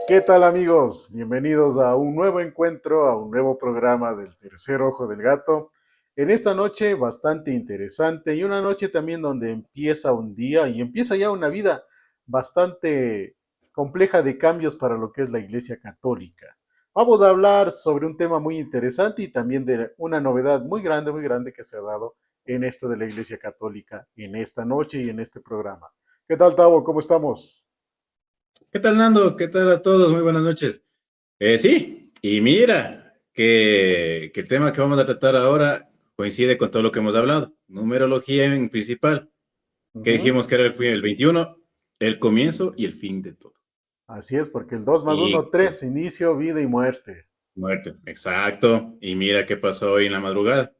¿Qué tal amigos? Bienvenidos a un nuevo encuentro, a un nuevo programa del Tercer Ojo del Gato. En esta noche bastante interesante y una noche también donde empieza un día y empieza ya una vida bastante compleja de cambios para lo que es la Iglesia Católica. Vamos a hablar sobre un tema muy interesante y también de una novedad muy grande que se ha dado en esto de la Iglesia Católica en esta noche y en este programa. ¿Qué tal, Tavo? ¿Cómo estamos? ¿Qué tal, Nando? ¿Qué tal a todos? Muy buenas noches. Sí, y mira que el tema que vamos a tratar ahora coincide con todo lo que hemos hablado. Numerología en principal, que Ujú. dijimos que era el 21, el comienzo y el fin de todo. Así es, porque el 2 más uno Y 3, inicio, vida y muerte. muerte, exacto. Y mira qué pasó hoy en la madrugada, que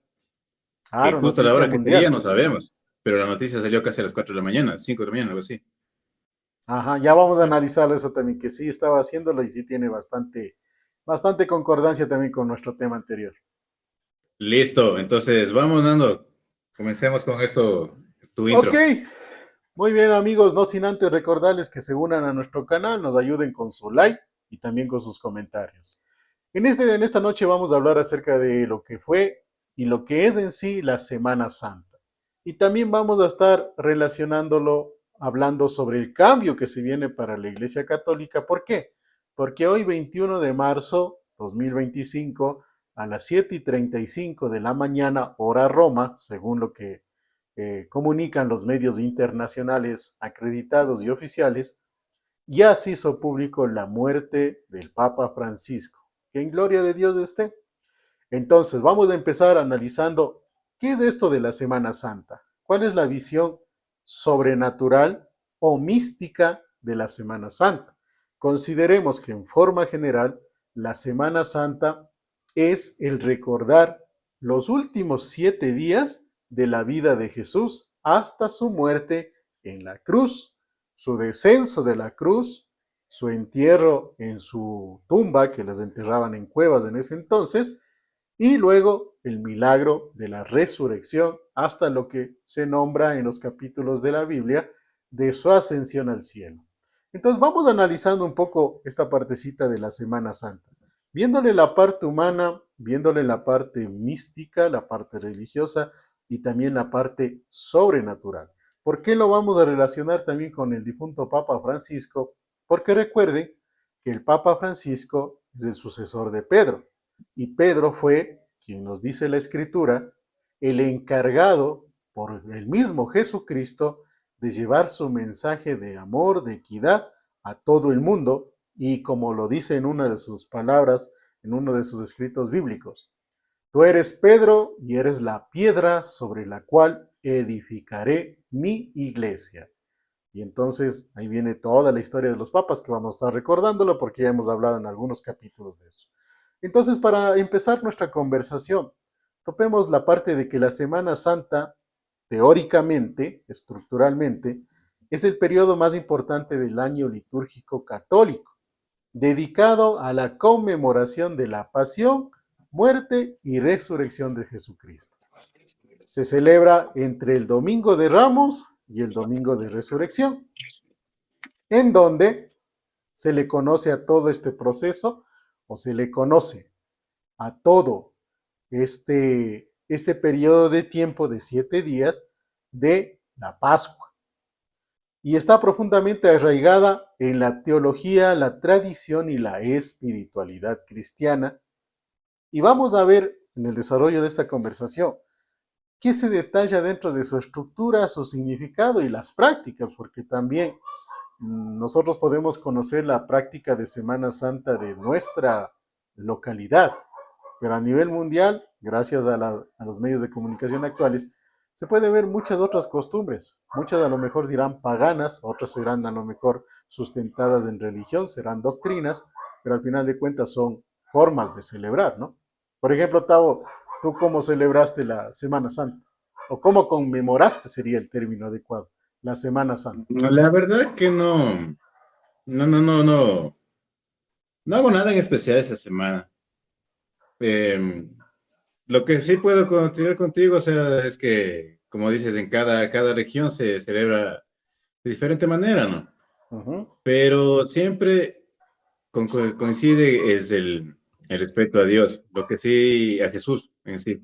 Claro, justo a la noticia hora que sería mundial. no sabemos, pero la noticia salió casi a las 4 de la mañana, 5 de la mañana, algo así. Ajá, ya vamos a analizar eso también, que sí estaba haciéndolo y sí tiene bastante concordancia también con nuestro tema anterior. Listo, entonces vamos, Nando. Comencemos con esto, tu Ok, intro. muy bien amigos, no sin antes recordarles que se unan a nuestro canal, nos ayuden con su like y también con sus comentarios. En esta noche vamos a hablar acerca de lo que fue y lo que es en sí la Semana Santa. Y también vamos a estar relacionándolo, hablando sobre el cambio que se viene para la Iglesia Católica. ¿Por qué? Porque hoy 21 de marzo 2025 a las 7:35 de la mañana, hora Roma, según lo que comunican los medios internacionales acreditados y oficiales, ya se hizo público la muerte del Papa Francisco. Que en gloria de Dios esté. Entonces, vamos a empezar analizando qué es esto de la Semana Santa. ¿Cuál es la visión sobrenatural o mística de la Semana Santa? Consideremos que en forma general, la Semana Santa es el recordar los últimos 7 días de la vida de Jesús hasta su muerte en la cruz, su descenso de la cruz, su entierro en su tumba, que las enterraban en cuevas en ese entonces, y luego el milagro de la resurrección hasta lo que se nombra en los capítulos de la Biblia de su ascensión al cielo. Entonces vamos analizando un poco esta partecita de la Semana Santa, viéndole la parte humana, viéndole la parte mística, la parte religiosa y también la parte sobrenatural. ¿Por qué lo vamos a relacionar también con el difunto Papa Francisco? Porque recuerden que el Papa Francisco es el sucesor de Pedro. Y Pedro fue, quien nos dice la escritura, el encargado por el mismo Jesucristo de llevar su mensaje de amor, de equidad a todo el mundo y como lo dice en una de sus palabras, en uno de sus escritos bíblicos, tú eres Pedro y eres la piedra sobre la cual edificaré mi iglesia. Y entonces ahí viene toda la historia de los papas que vamos a estar recordándolo porque ya hemos hablado en algunos capítulos de eso. Entonces, para empezar nuestra conversación, topemos la parte de que la Semana Santa, teóricamente, estructuralmente, es el periodo más importante del año litúrgico católico, dedicado a la conmemoración de la pasión, muerte y resurrección de Jesucristo. Se celebra entre el Domingo de Ramos y el Domingo de Resurrección, en donde se le conoce a todo este proceso o se le conoce a todo este periodo de tiempo de 7 días de la Pascua. Y está profundamente arraigada en la teología, la tradición y la espiritualidad cristiana. Y vamos a ver en el desarrollo de esta conversación qué se detalla dentro de su estructura, su significado y las prácticas, porque también nosotros podemos conocer la práctica de Semana Santa de nuestra localidad, pero a nivel mundial, gracias a los medios de comunicación actuales, se puede ver muchas otras costumbres. Muchas a lo mejor dirán paganas, otras serán a lo mejor sustentadas en religión, serán doctrinas, pero al final de cuentas son formas de celebrar, ¿no? Por ejemplo, Tavo, ¿tú cómo celebraste la Semana Santa? ¿O cómo conmemoraste sería el término adecuado, la Semana Santa? La verdad que no. No hago nada en especial esa semana. Em, lo que sí puedo continuar contigo, o sea, es que, como dices, en cada región se celebra de diferente manera, ¿no? Uh -huh. Pero siempre, coincide es el respeto a Dios, lo que sí, a Jesús en sí.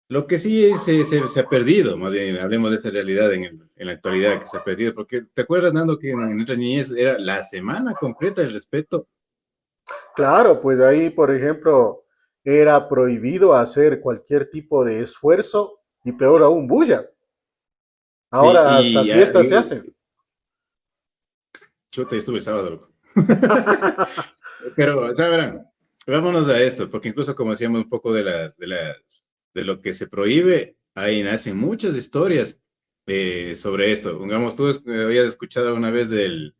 Lo que sí se ha perdido, más bien, hablemos de esta realidad en la actualidad que se ha perdido, porque ¿te acuerdas, Nando, que en nuestra niñez era la semana completa el respeto? Claro, pues ahí, por ejemplo, era prohibido hacer cualquier tipo de esfuerzo y peor aún, bulla. Ahora hasta Y, fiestas se hacen. chuta, yo estuve el sábado, loco. Pero, ya verán, vámonos a esto, porque incluso como decíamos un poco de lo que se prohíbe, ahí nacen muchas historias sobre esto. Pongamos, tú habías escuchado una vez del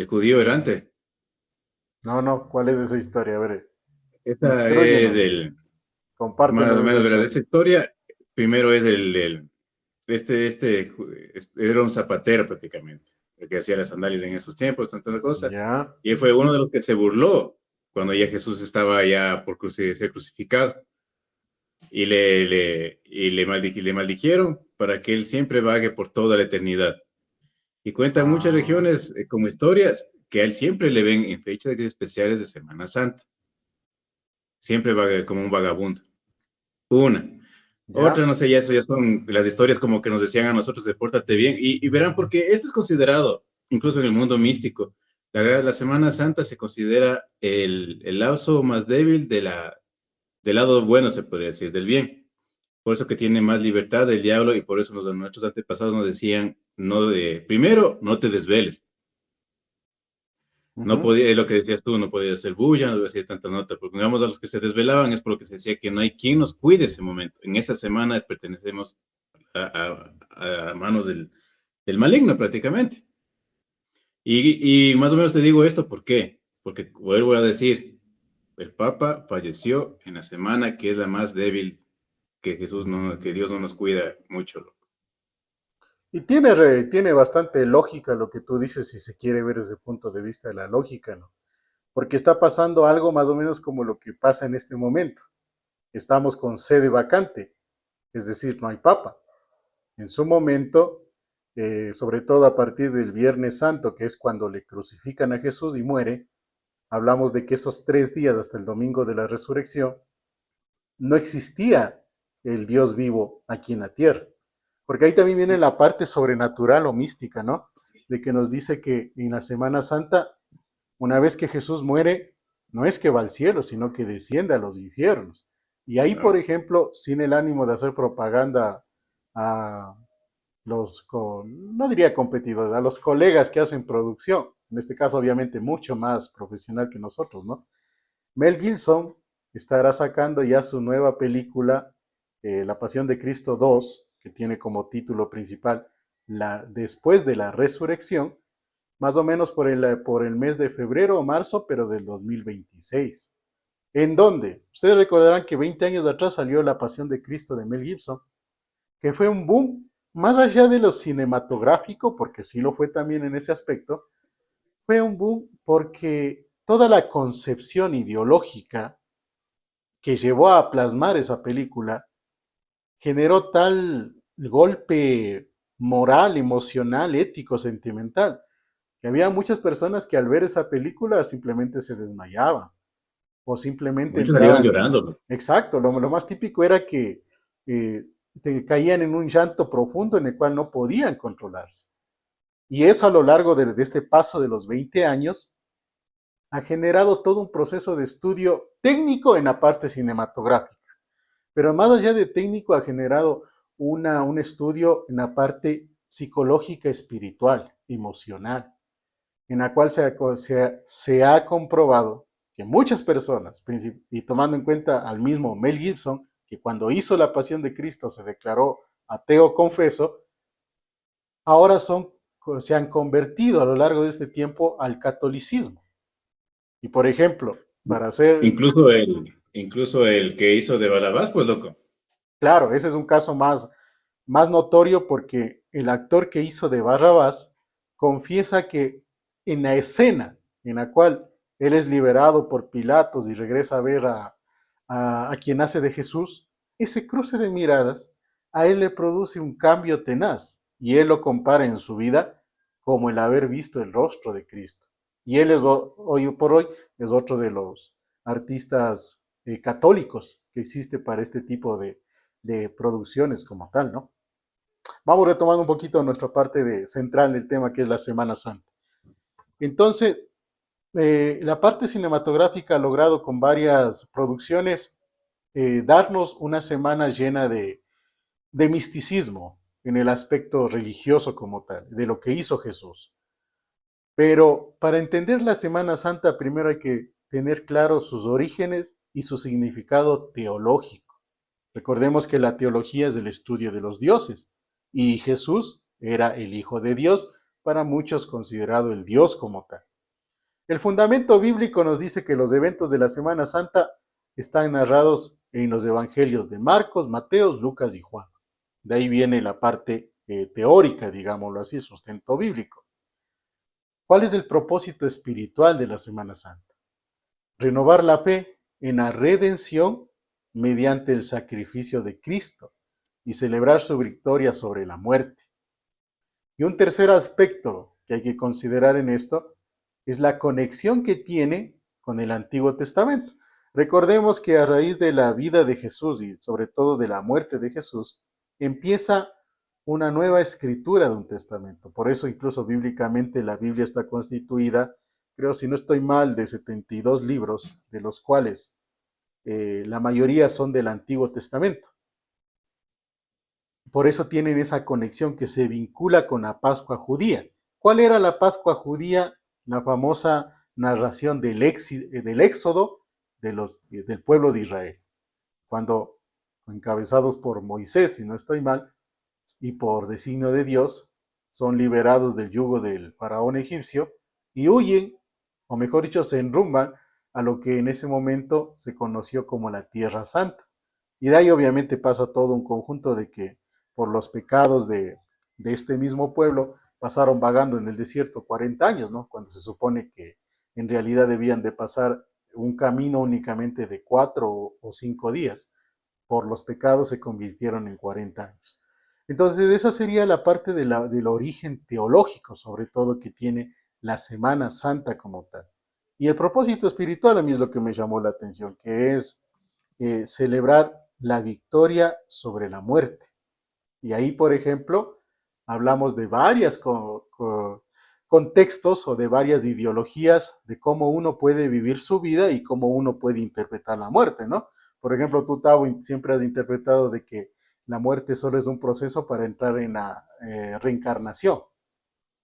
judío errante. No, no, ¿cuál es esa historia? A ver, Esta es instrúyenos, más o compártenos esa menos, verás, esta historia. historia, primero es era un zapatero prácticamente, el que hacía las sandalias en esos tiempos, tanta cosa, Ya, y él fue uno de los que se burló cuando ya Jesús estaba ya por ser crucificado, y le maldijeron para que él siempre vague por toda la eternidad. Y cuentan muchas ah, regiones como historias que a él siempre le ven en fechas especiales de Semana Santa, siempre vaga como un vagabundo. Una. Otra, ya, no sé, ya eso ya son las historias como que nos decían a nosotros de pórtate bien. Y verán, porque esto es considerado, incluso en el mundo místico, la Semana Santa se considera el lapso más débil del lado bueno, se podría decir, del bien. Por eso que tiene más libertad del diablo y por eso nuestros antepasados nos decían, no primero, no te desveles. No ujú, podía, es lo que decías tú, no podía hacer bulla, no decía tanta nota, porque digamos a los que se desvelaban es por lo que se decía que no hay quien nos cuide ese momento. En esa semana pertenecemos a manos del maligno prácticamente. Y más o menos te digo esto, ¿por qué? Porque vuelvo a decir, el Papa falleció en la semana que es la más débil, que Dios no nos cuida mucho. y tiene bastante lógica lo que tú dices si se quiere ver desde el punto de vista de la lógica, ¿no? Porque está pasando algo más o menos como lo que pasa en este momento. Estamos con sede vacante, es decir, no hay papa. En su momento, sobre todo a partir del Viernes Santo, que es cuando le crucifican a Jesús y muere, hablamos de que esos 3 días hasta el domingo de la resurrección no existía el Dios vivo aquí en la tierra. Porque ahí también viene la parte sobrenatural o mística, ¿no? De que nos dice que en la Semana Santa, una vez que Jesús muere, no es que va al cielo, sino que desciende a los infiernos. Y ahí, por ¿No? ejemplo, sin el ánimo de hacer propaganda a no diría competidores, a los colegas que hacen producción, en este caso obviamente mucho más profesional que nosotros, ¿no? Mel Gibson estará sacando ya su nueva película, La Pasión de Cristo 2, que tiene como título principal Después de la Resurrección, más o menos por el mes de febrero o marzo, pero del 2026. ¿En dónde? Ustedes recordarán que 20 años atrás salió La Pasión de Cristo de Mel Gibson, que fue un boom, más allá de lo cinematográfico, porque sí lo fue también en ese aspecto, fue un boom porque toda la concepción ideológica que llevó a plasmar esa película generó tal golpe moral, emocional, ético, sentimental, que había muchas personas que al ver esa película simplemente se desmayaban o simplemente Muchos salieron entraban. llorando. Exacto, lo más típico era que eh, caían en un llanto profundo en el cual no podían controlarse. Y eso a lo largo de este paso de los 20 años ha generado todo un proceso de estudio técnico en la parte cinematográfica. Pero más allá de técnico ha generado un estudio en la parte psicológica, espiritual, emocional, en la cual se ha comprobado que muchas personas, y tomando en cuenta al mismo Mel Gibson, que cuando hizo La Pasión de Cristo se declaró ateo confeso, ahora se han convertido a lo largo de este tiempo al catolicismo. Y por ejemplo, para hacer, Incluso el que hizo de Barrabás, pues loco. claro, ese es un caso más notorio porque el actor que hizo de Barrabás confiesa que en la escena en la cual él es liberado por Pilatos y regresa a ver a quien hace de Jesús, ese cruce de miradas a él le produce un cambio tenaz y él lo compara en su vida como el haber visto el rostro de Cristo. Y él es, hoy por hoy es otro de los artistas católicos que existe para este tipo de producciones como tal, ¿no? Vamos retomando un poquito nuestra parte central del tema que es la Semana Santa. Entonces, la parte cinematográfica ha logrado con varias producciones darnos una semana llena de misticismo en el aspecto religioso como tal, de lo que hizo Jesús. Pero para entender la Semana Santa, primero hay que tener claros sus orígenes y su significado teológico. Recordemos que la teología es el estudio de los dioses y Jesús era el Hijo de Dios, para muchos considerado el Dios como tal. El fundamento bíblico nos dice que los eventos de la Semana Santa están narrados en los evangelios de Marcos, Mateo, Lucas y Juan. De ahí viene la parte teórica, digámoslo así, sustento bíblico. ¿Cuál es el propósito espiritual de la Semana Santa? Renovar la fe en la redención mediante el sacrificio de Cristo y celebrar su victoria sobre la muerte. Y un tercer aspecto que hay que considerar en esto es la conexión que tiene con el Antiguo Testamento. Recordemos que a raíz de la vida de Jesús y sobre todo de la muerte de Jesús, empieza una nueva escritura de un testamento. Por eso incluso bíblicamente la Biblia está constituida, creo si no estoy mal, de 72 libros, de los cuales la mayoría son del Antiguo Testamento. Por eso tienen esa conexión que se vincula con la Pascua judía. ¿Cuál era la Pascua judía? La famosa narración del éxodo del pueblo de Israel, cuando encabezados por Moisés, si no estoy mal, y por designio de Dios, son liberados del yugo del faraón egipcio y huyen, o mejor dicho, se enrumban a lo que en ese momento se conoció como la Tierra Santa. Y de ahí obviamente pasa todo un conjunto de que por los pecados de este mismo pueblo pasaron vagando en el desierto 40 años, ¿no? Cuando se supone que en realidad debían de pasar un camino únicamente de 4 o 5 días. Por los pecados se convirtieron en 40 años. Entonces esa sería la parte del origen teológico, sobre todo, que tiene la Semana Santa como tal. Y el propósito espiritual a mí es lo que me llamó la atención, que es celebrar la victoria sobre la muerte. Y ahí, por ejemplo, hablamos de varios contextos o de varias ideologías de cómo uno puede vivir su vida y cómo uno puede interpretar la muerte, ¿no? Por ejemplo, tú, Tavo, siempre has interpretado de que la muerte solo es un proceso para entrar en la reencarnación.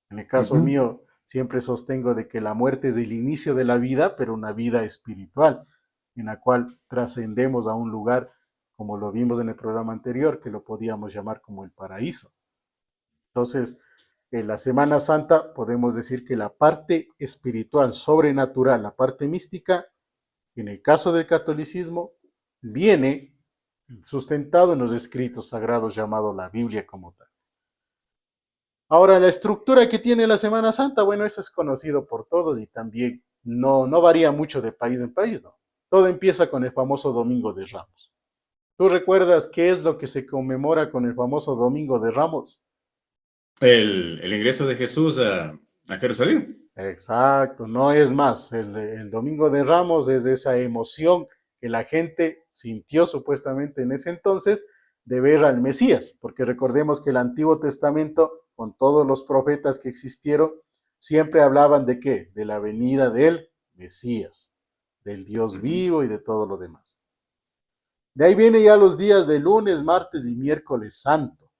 En el caso mío, siempre sostengo de que la muerte es el inicio de la vida, pero una vida espiritual, en la cual trascendemos a un lugar, como lo vimos en el programa anterior, que lo podíamos llamar como el paraíso. Entonces, en la Semana Santa podemos decir que la parte espiritual, sobrenatural, la parte mística, en el caso del catolicismo, viene sustentado en los escritos sagrados llamados la Biblia como tal. Ahora, la estructura que tiene la Semana Santa, bueno, eso es conocido por todos y también no varía mucho de país en país, ¿no? Todo empieza con el famoso Domingo de Ramos. ¿Tú recuerdas qué es lo que se conmemora con el famoso Domingo de Ramos? El ingreso de Jesús a Jerusalén. Exacto, no es más. El Domingo de Ramos es esa emoción que la gente sintió supuestamente en ese entonces de ver al Mesías, porque recordemos que el Antiguo Testamento, con todos los profetas que existieron, siempre hablaban de qué, de la venida del Mesías, del Dios vivo y de todo lo demás. De ahí viene ya los días de lunes, martes y miércoles santo.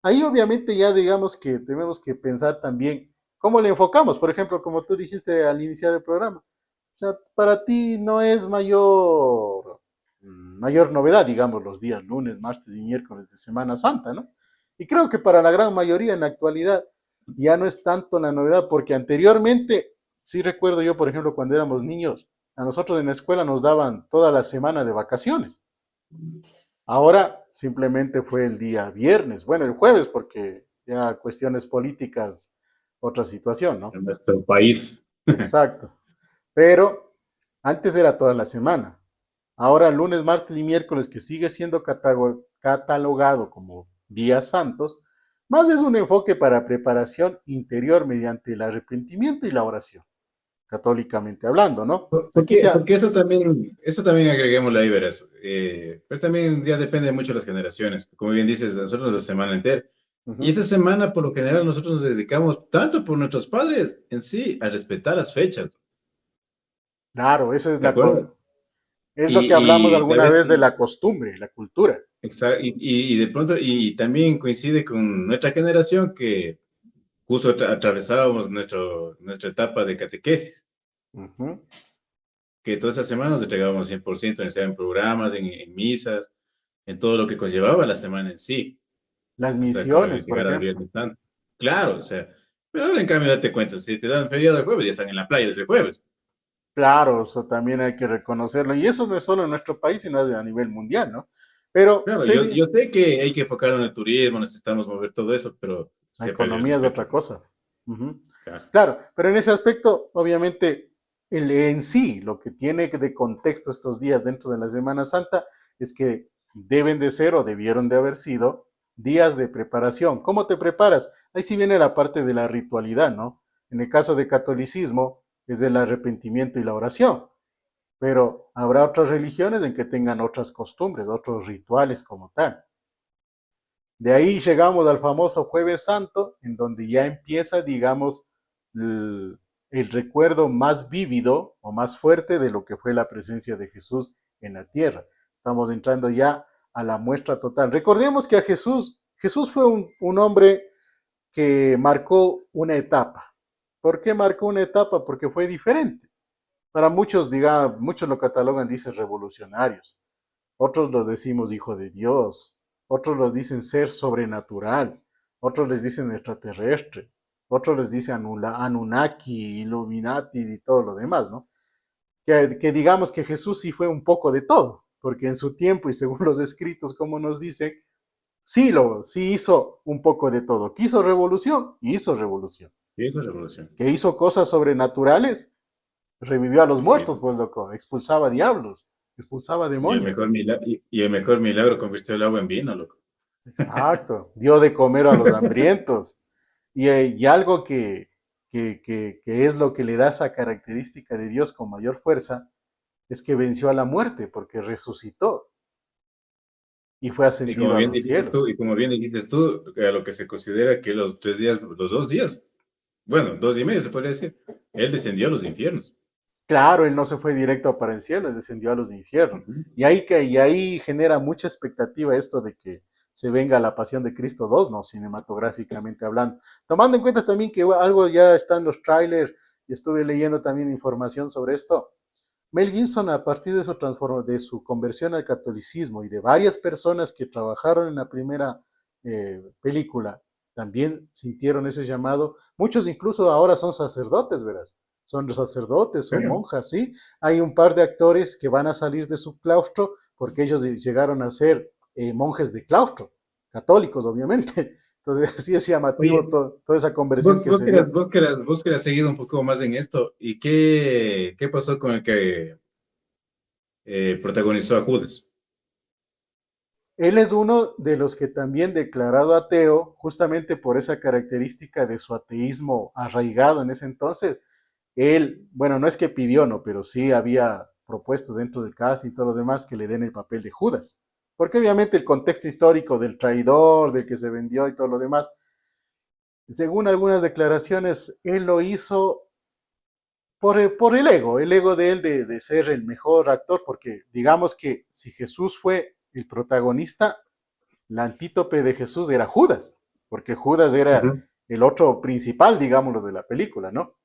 Ahí obviamente ya digamos que tenemos que pensar también cómo le enfocamos. Por ejemplo, como tú dijiste al iniciar el programa, o sea, para ti no es mayor novedad, digamos, los días lunes, martes y miércoles de Semana Santa, ¿no? Y creo que para la gran mayoría en la actualidad ya no es tanto la novedad, porque anteriormente, sí recuerdo yo, por ejemplo, cuando éramos niños, a nosotros en la escuela nos daban toda la semana de vacaciones. Ahora simplemente fue el día viernes, bueno, el jueves, porque ya cuestiones políticas, otra situación, ¿no? En nuestro país. Exacto. Pero antes era toda la semana. Ahora lunes, martes y miércoles, que sigue siendo catalogado como días santos, más es un enfoque para preparación interior mediante el arrepentimiento y la oración. católicamente hablando, ¿no? Aquí Porque, se ha... porque eso también agreguémosle ahí, verás. Pero también ya depende mucho de las generaciones. Como bien dices, nosotros la semana entera. Y Ujú. esa semana, por lo general, nosotros nos dedicamos tanto por nuestros padres en sí a respetar las fechas, Claro, esa es ¿de acuerdo? es lo que hablamos Y tal alguna vez, vez de la costumbre, la cultura. y de pronto, y también coincide con nuestra generación que justo atravesábamos nuestra etapa de catequesis, Ujú. que todas esas semanas nos entregábamos 100%, en programas, en misas, en todo lo que conllevaba la semana en sí, Las hasta con misiones, por llegar al ejemplo. Viernes Santo. Claro, o sea, pero ahora en cambio date cuenta, si te dan feriado el jueves, ya están en la playa desde el jueves. Claro, eso también hay que reconocerlo. Y eso no es solo en nuestro país, sino a nivel mundial, ¿no? Pero Claro, yo sé que hay que enfocar en el turismo, necesitamos mover todo eso, pero la se perdió el economía es respeto. otra cosa. Ujú. Claro. Claro, pero en ese aspecto, obviamente, en sí, lo que tiene de contexto estos días dentro de la Semana Santa es que deben de ser o debieron de haber sido días de preparación. ¿Cómo te preparas? Ahí sí viene la parte de la ritualidad, ¿no? En el caso de catolicismo, es del arrepentimiento y la oración, pero habrá otras religiones en que tengan otras costumbres, otros rituales como tal. De ahí llegamos al famoso Jueves Santo, en donde ya empieza, digamos, el recuerdo más vívido o más fuerte de lo que fue la presencia de Jesús en la tierra. Estamos entrando ya a la muestra total. Recordemos que a Jesús fue un hombre que marcó una etapa. ¿Por qué marcó una etapa? Porque fue diferente. Para muchos, muchos lo catalogan, dicen, revolucionarios. Otros lo decimos hijo de Dios, otros lo dicen ser sobrenatural, otros les dicen extraterrestre, otros les dicen Anunnaki, Illuminati y todo lo demás, ¿no? Que digamos que Jesús sí fue un poco de todo, porque en su tiempo y según los escritos, como nos dice, sí hizo un poco de todo. Quiso revolución, hizo revolución. Sí, es la revolución. Que hizo cosas sobrenaturales, revivió a los Sí. muertos, pues loco, expulsaba diablos, expulsaba demonios. Y el mejor milagro convirtió el agua en vino, loco. Exacto, dio de comer a los hambrientos. Y algo que es lo que le da esa característica de Dios con mayor fuerza, es que venció a la muerte porque resucitó y fue Y ascendido como a bien los dijiste tú, cielos. y como bien dijiste tú, a lo que se considera que los 3 días, los 2 días, bueno, 2 y medio se podría decir, él descendió a los infiernos. Claro, él no se fue directo para el cielo, él descendió a los infiernos. Ujú. Y ahí genera mucha expectativa esto de que se venga la pasión de Cristo 2, ¿no? Cinematográficamente hablando. Tomando en cuenta también que algo ya está en los trailers y estuve leyendo también información sobre esto. Mel Gibson, a partir de de su conversión al catolicismo y de varias personas que trabajaron en la primera película, también sintieron ese llamado. Muchos incluso ahora son sacerdotes, verás. Son sacerdotes, son Pero, monjas, ¿sí? Hay un par de actores que van a salir de su claustro porque ellos llegaron a ser monjes de claustro, católicos, obviamente. Entonces, sí es llamativo oye, toda esa conversión vos, que vos se que dio. vos que has seguido un poco más en esto, ¿y qué pasó con el que protagonizó a Judas? Él es uno de los que también declarado ateo, justamente por esa característica de su ateísmo arraigado en ese entonces. Él, bueno, no es que pidió, no, pero sí había propuesto dentro del cast y todo lo demás que le den el papel de Judas. Porque obviamente el contexto histórico del traidor, del que se vendió y todo lo demás, según algunas declaraciones, él lo hizo por el ego de él de ser el mejor actor, porque digamos que si Jesús fue el protagonista, la antítope de Jesús era Judas, porque Judas era Ujú. el otro principal, digámoslo, de la película, ¿no?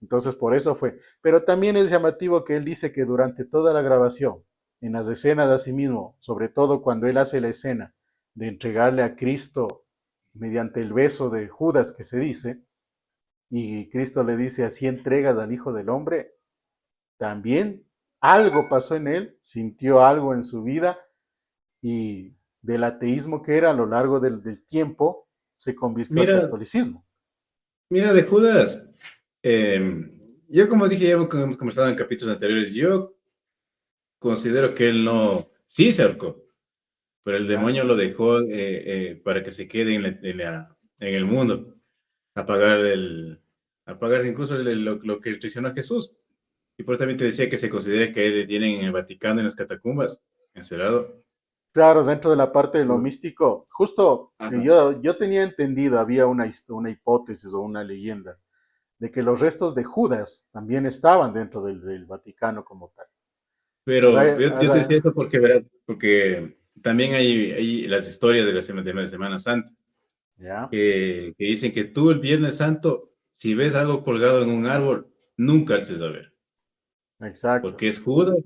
Entonces por eso fue. Pero también es llamativo que él dice que durante toda la grabación, en las escenas de sí mismo, sobre todo cuando él hace la escena de entregarle a Cristo mediante el beso de Judas que se dice, y Cristo le dice, así entregas al Hijo del Hombre, también algo pasó en él, sintió algo en su vida y del ateísmo que era a lo largo del tiempo se convirtió al Mira, catolicismo. mira, de Judas, yo como dije, ya hemos conversado en capítulos anteriores, yo considero que él no, sí se ahorcó, pero el ¿Ya? demonio lo dejó para que se quede en el mundo, a pagar, a pagar incluso lo que traicionó a Jesús. Y por eso también te decía que se considera que le tienen en el Vaticano, en las catacumbas, encerrado. Claro, dentro de la parte de lo místico, justo Ajá. yo tenía entendido, había una hipótesis o una leyenda de que los restos de Judas también estaban dentro del Vaticano como tal. A Pero ra- yo a te decía ra- esto porque, verás, porque también hay las historias de la Semana Santa, ya, que dicen que tú el Viernes Santo, si ves algo colgado en un árbol, nunca alces a ver, exacto. porque es Judas,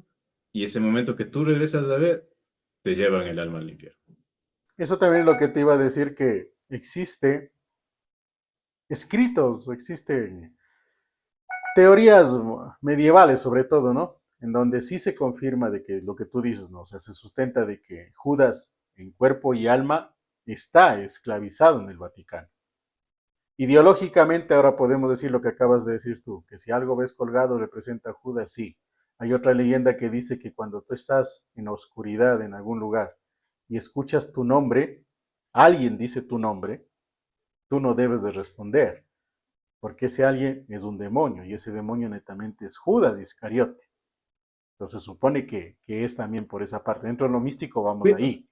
y ese momento que tú regresas a ver, te llevan el alma al infierno. Eso también es lo que te iba a decir, que existe escritos, existen teorías medievales sobre todo, ¿no? En donde sí se confirma de que lo que tú dices, ¿no? O sea, se sustenta de que Judas en cuerpo y alma está esclavizado en el Vaticano. Ideológicamente ahora podemos decir lo que acabas de decir tú, que si algo ves colgado representa a Judas, sí. Hay otra leyenda que dice que cuando tú estás en la oscuridad en algún lugar y escuchas tu nombre, alguien dice tu nombre, tú no debes de responder, porque ese alguien es un demonio y ese demonio netamente es Judas Iscariote. Entonces se supone que es también por esa parte. Dentro de lo místico vamos Pero, ahí.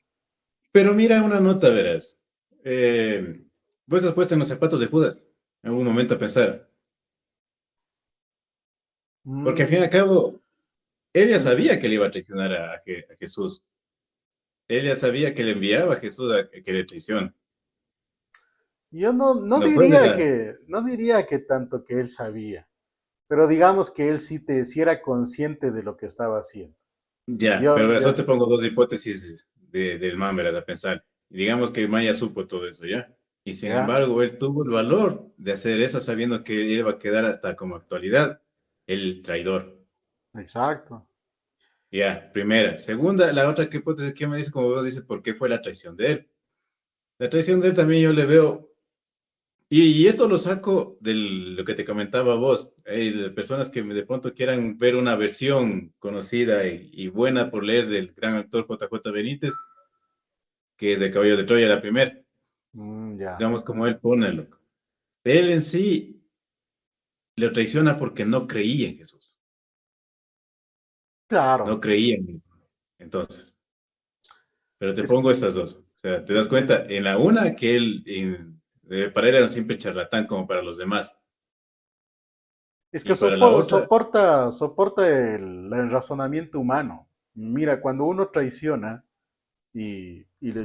pero mira una nota, verás. Eh, Vos has puesto en los zapatos de Judas, en algún momento a pensar, porque al fin y Mm, al cabo, él ya mm, sabía que le iba a traicionar a Jesús. Él ya sabía que le enviaba a Jesús a que le traicione. yo No fue de la... no diría que tanto que él sabía, pero digamos que él sí era consciente de lo que estaba haciendo. Ya, pero Yo, verás, yo, solo te pongo dos hipótesis del man, ¿verdad? A pensar. Y digamos que el man ya supo todo eso, ¿ya? Y sin ya, embargo, él tuvo el valor de hacer eso sabiendo que él iba a quedar hasta como actualidad el traidor. exacto. Ya, primera. Segunda, la otra que hipótesis que me dice, como vos dices, ¿por qué fue la traición de él? La traición de él también yo le veo, y esto lo saco de lo que te comentaba vos, de personas que de pronto quieran ver una versión conocida y buena por leer del gran actor JJ Benítez, que es de Caballo de Troya, la primera, Ya, digamos como él pone, loco. Él en sí lo traiciona porque no creía en Jesús, no claro. creía en él. Entonces, pero te Es, pongo estas dos. O sea, te das es, cuenta, en la una, que él, para él era un simple charlatán como para los demás. es que Y para la otra, soporta el razonamiento humano. Mira, cuando uno traiciona,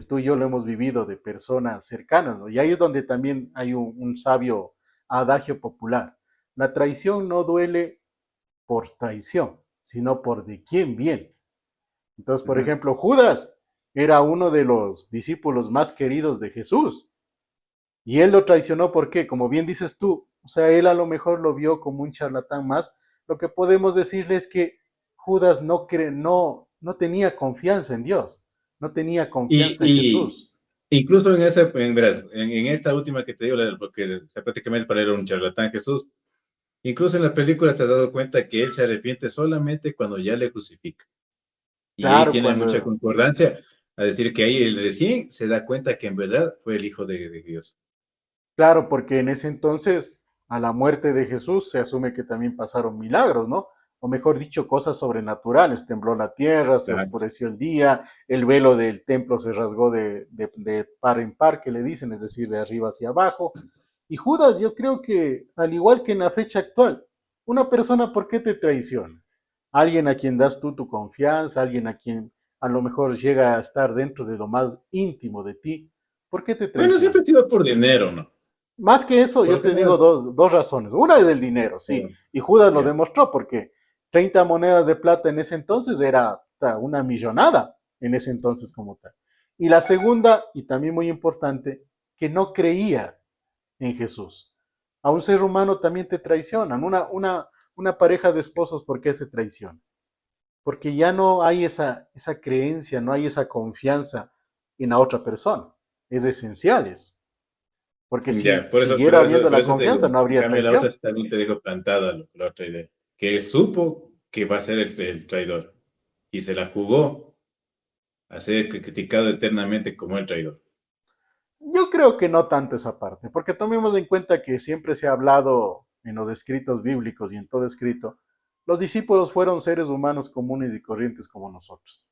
tú y yo lo hemos vivido de personas cercanas, ¿no? Y ahí es donde también hay un sabio adagio popular. La traición no duele por traición, sino por de quién viene. Entonces, por ujú, ejemplo, Judas era uno de los discípulos más queridos de Jesús. Y él lo traicionó, ¿por qué? Como bien dices tú, o sea, él a lo mejor lo vio como un charlatán más. Lo que podemos decirle es que Judas no tenía confianza en Dios, no tenía y, confianza en y Jesús. incluso verás, en esta última que te digo, porque o sea, prácticamente para él era un charlatán Jesús, incluso en la película te has dado cuenta que él se arrepiente solamente cuando ya le crucifica. Y ahí Claro, tiene mucha cuando, concordancia a decir que ahí él recién se da cuenta que en verdad fue el Hijo de Dios. claro, porque en ese entonces, a la muerte de Jesús, se asume que también pasaron milagros, ¿no? O mejor dicho, cosas sobrenaturales. Tembló la tierra, se Ajá. oscureció el día, el velo del templo se rasgó de par en par, que le dicen, es decir, de arriba hacia abajo. Y Judas, yo creo que, al igual que en la fecha actual, una persona, ¿por qué te traiciona? Alguien a quien das tú tu confianza, alguien a quien a lo mejor llega a estar dentro de lo más íntimo de ti, ¿por qué te Bueno, siempre traiciona? ha sido por dinero, ¿no? Más que eso, Por yo lo te digo general, dos razones. Una es el dinero, sí, y Judas lo ya. demostró porque 30 monedas de plata en ese entonces era una millonada en ese entonces como tal. Y la segunda, y también muy importante, que no creía en Jesús. A un ser humano también te traicionan. Una pareja de esposos, ¿por qué se traiciona? Porque ya no hay esa creencia, no hay esa confianza en la otra persona. Es esencial eso. Porque si Ya, por eso, siguiera por habiendo eso, por la eso te digo, confianza, no en habría cambio la otra traición. también te digo plantada la otra idea, que él supo que va a ser el traidor y se la jugó a ser criticado eternamente como el traidor. Yo creo que no tanto esa parte, porque tomemos en cuenta que siempre se ha hablado en los escritos bíblicos y en todo escrito Los discípulos fueron seres humanos comunes y corrientes como nosotros,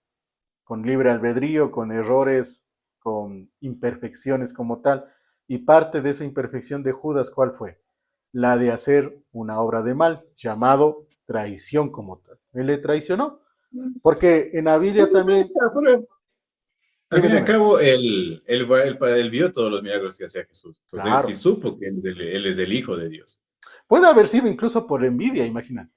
con libre albedrío, con errores, con imperfecciones como tal. Y parte de esa imperfección de Judas, ¿cuál fue? La de hacer una obra de mal, llamado traición como tal. Él le traicionó, porque en la Biblia también, Al dime, fin y al dime, cabo, él vio todos los milagros que hacía Jesús. Pues él sí claro, supo que él es el Hijo de Dios. puede haber sido incluso por envidia, imagínate,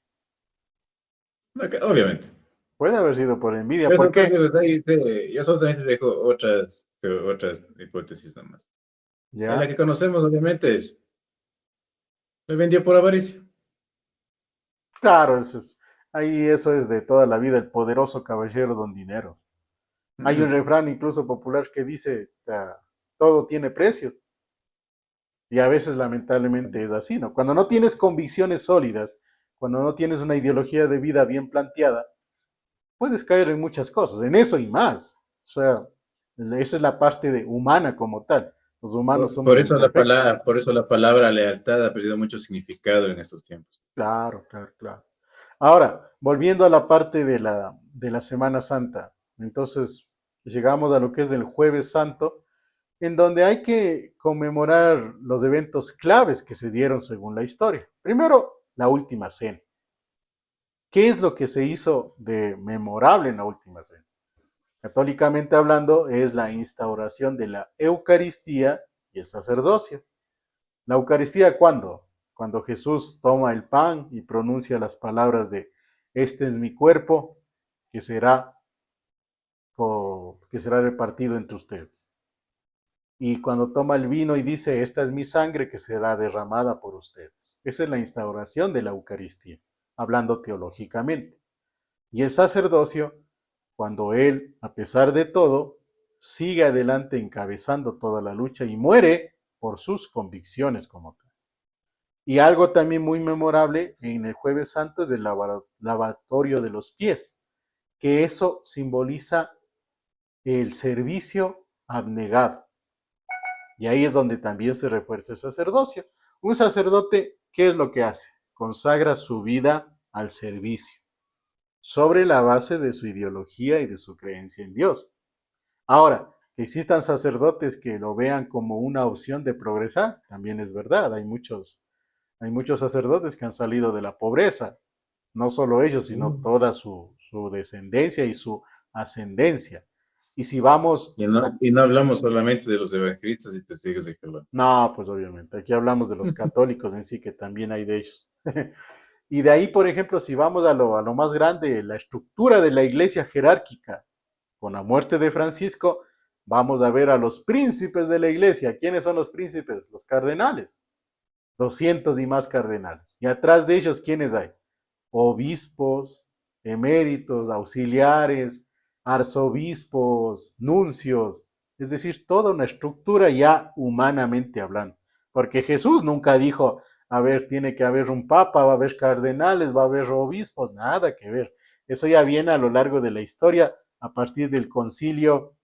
Obviamente. puede haber sido por envidia, ¿por Pero qué? desde ahí yo solamente dejo otras hipótesis nomás. La Ya, que conocemos, obviamente, es, le vendió por avaricia. claro, ahí eso es de toda la vida, el poderoso caballero don dinero. Hay un Ujú. refrán incluso popular que dice, todo tiene precio. Y a veces lamentablemente es así, ¿no? Cuando no tienes convicciones sólidas, cuando no tienes una ideología de vida bien planteada, puedes caer en muchas cosas, en eso y más. O sea, esa es la parte humana como tal. Los humanos somos imperfectos. Por eso la palabra lealtad ha perdido mucho significado en estos tiempos. Claro, claro, claro. Ahora, volviendo a la parte de la Semana Santa, entonces llegamos a lo que es el Jueves Santo, en donde hay que conmemorar los eventos claves que se dieron según la historia. Primero, la última cena. ¿Qué es lo que se hizo de memorable en la última cena? Católicamente hablando, es la instauración de la Eucaristía y el sacerdocio. La Eucaristía, ¿cuándo? Cuando Jesús toma el pan y pronuncia las palabras de, este es mi cuerpo que será, que será repartido entre ustedes. Y cuando toma el vino y dice, esta es mi sangre que será derramada por ustedes. Esa es la instauración de la Eucaristía, hablando teológicamente. Y el sacerdocio, cuando él, a pesar de todo, sigue adelante encabezando toda la lucha y muere por sus convicciones como tal. Y algo también muy memorable en el Jueves Santo es el lavatorio de los pies, que eso simboliza el servicio abnegado. Y ahí es donde también se refuerza el sacerdocio. Un sacerdote, ¿qué es lo que hace? Consagra su vida al servicio, sobre la base de su ideología y de su creencia en Dios. Ahora, que existan sacerdotes que lo vean como una opción de progresar, también es verdad. Hay muchos sacerdotes que han salido de la pobreza, no solo ellos, sino toda su descendencia y su ascendencia. Y si vamos Y no hablamos solamente de los evangelistas y testigos de Jehová. No, pues obviamente, aquí hablamos de los católicos en sí, que también hay de ellos. Y de ahí, por ejemplo, si vamos a lo más grande, la estructura de la iglesia jerárquica, con la muerte de Francisco, vamos a ver a los príncipes de la iglesia. ¿Quiénes son los príncipes? Los cardenales. 200 y más cardenales. Y atrás de ellos, ¿quiénes hay? Obispos, eméritos, auxiliares, arzobispos, nuncios, es decir, toda una estructura ya humanamente hablando. Porque Jesús nunca dijo, a ver, tiene que haber un papa, va a haber cardenales, va a haber obispos, nada que ver. Eso ya viene a lo largo de la historia, a partir del concilio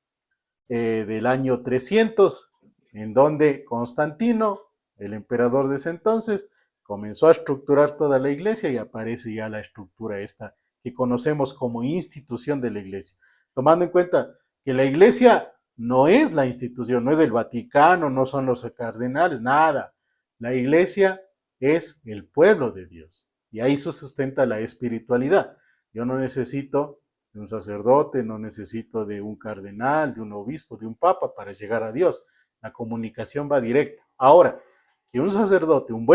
del año 300, en donde Constantino, el emperador de ese entonces, comenzó a estructurar toda la iglesia y aparece ya la estructura esta que conocemos como institución de la iglesia. Tomando en cuenta que la iglesia no es la institución, no es el Vaticano, no son los cardenales, nada. La iglesia es el pueblo de Dios y ahí se sustenta la espiritualidad. Yo no necesito de un sacerdote, no necesito de un cardenal, de un obispo, de un papa para llegar a Dios. La comunicación va directa. Ahora, que un sacerdote, un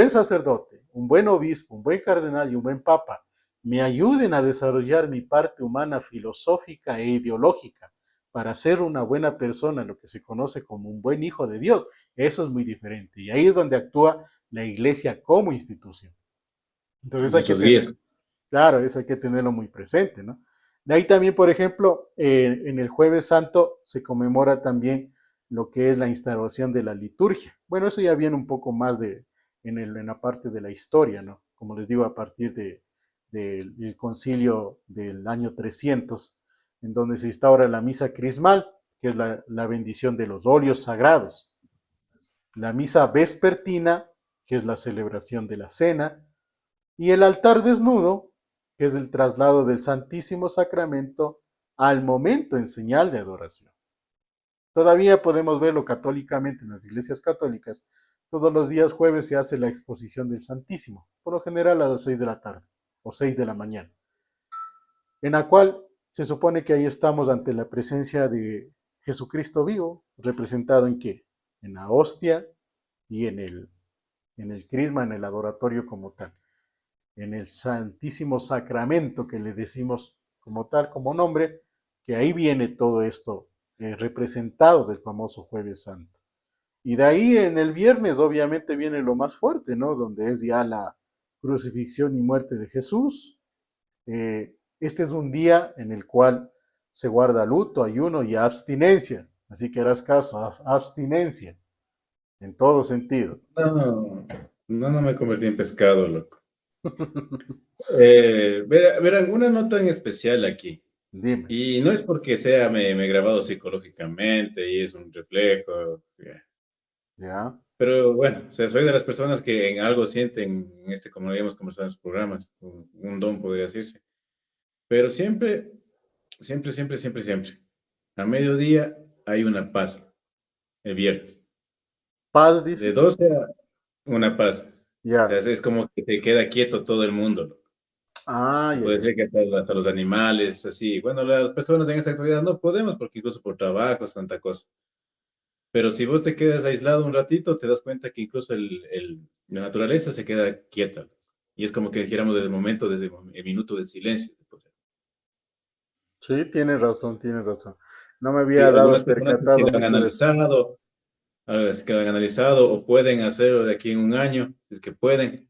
buen obispo, un buen cardenal y un buen papa me ayuden a desarrollar mi parte humana filosófica e ideológica para ser una buena persona, lo que se conoce como un buen hijo de Dios, eso es muy diferente. Y ahí es donde actúa la iglesia como institución. Entonces En hay que esos días. tener, claro, eso hay que tenerlo muy presente, ¿no? De ahí también, por ejemplo, en el Jueves Santo se conmemora también lo que es la instauración de la liturgia. Bueno, eso ya viene un poco más en la parte de la historia, ¿no? Como les digo, a partir del concilio del año 300, en donde se instaura la misa crismal, que es la bendición de los óleos sagrados, la misa vespertina, que es la celebración de la cena, y el altar desnudo, que es el traslado del Santísimo Sacramento al momento en señal de adoración. Todavía podemos verlo católicamente en las iglesias católicas. Todos los días jueves se hace la exposición del Santísimo, por lo general a las 6 de la tarde o 6 de la mañana, en la cual se supone que ahí estamos ante la presencia de Jesucristo vivo, representado en qué? En la hostia y en el crisma, en el adoratorio como tal, en el Santísimo Sacramento que le decimos como tal, como nombre, que ahí viene todo esto representado del famoso Jueves Santo. Y de ahí en el viernes obviamente viene lo más fuerte, ¿no? Donde es ya la crucifixión y muerte de Jesús. Este es un día en el cual se guarda luto, ayuno y abstinencia. Así que harás caso, abstinencia, en todo sentido. No, no me convertí en pescado, loco. Verán, una nota en especial aquí. Dime. Y no es porque me he grabado psicológicamente y es un reflejo. ¿Ya? Pero bueno, o sea, soy de las personas que en algo sienten, como habíamos conversado en los programas, un don podría decirse. Pero siempre, a mediodía hay una paz, el viernes. ¿Paz De dices? 12 a una paz. O sea, Ya. es como que te queda quieto todo el mundo, ¿no? Ah, Se ya, puede ya. decir que hasta los animales, así. Bueno, las personas en esta actualidad no podemos porque incluso por trabajo es tanta cosa. Pero si vos te quedas aislado un ratito, te das cuenta que incluso la naturaleza se queda quieta. Y es como que dijéramos desde el momento, desde el minuto de silencio. Sí, tienes razón, tienes razón. No me había Y algunas dado personas que percatado lo han mucho de eso. analizado, que lo han analizado o pueden hacerlo de aquí en un año, si es que pueden.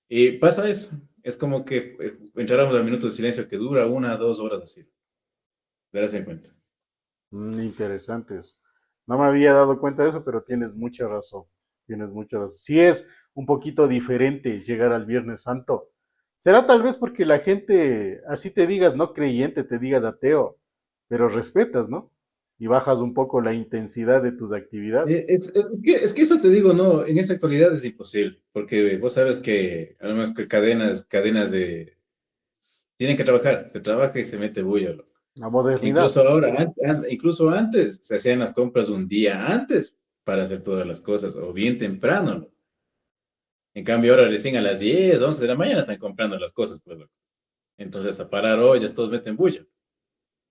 Y pasa eso. Es como que entráramos al minuto de silencio que dura 1 o 2 horas así. Darás en cuenta. Interesante eso. No me había dado cuenta de eso, pero tienes mucha razón. Tienes mucha razón. Sí es un poquito diferente llegar al Viernes Santo. Será tal vez porque la gente, así te digas no creyente, te digas ateo, pero respetas, ¿no? Y bajas un poco la intensidad de tus actividades. Es que eso te digo, no, en esa actualidad es imposible, porque vos sabes que, además que cadenas tienen que trabajar, se trabaja y se mete bulla, loco. La modernidad. Incluso ahora, incluso antes, se hacían las compras un día antes para hacer todas las cosas, o bien temprano, loco. En cambio, ahora recién a las 10 11 de la mañana están comprando las cosas, pues, loco. Entonces, a parar ollas, todos meten bulla.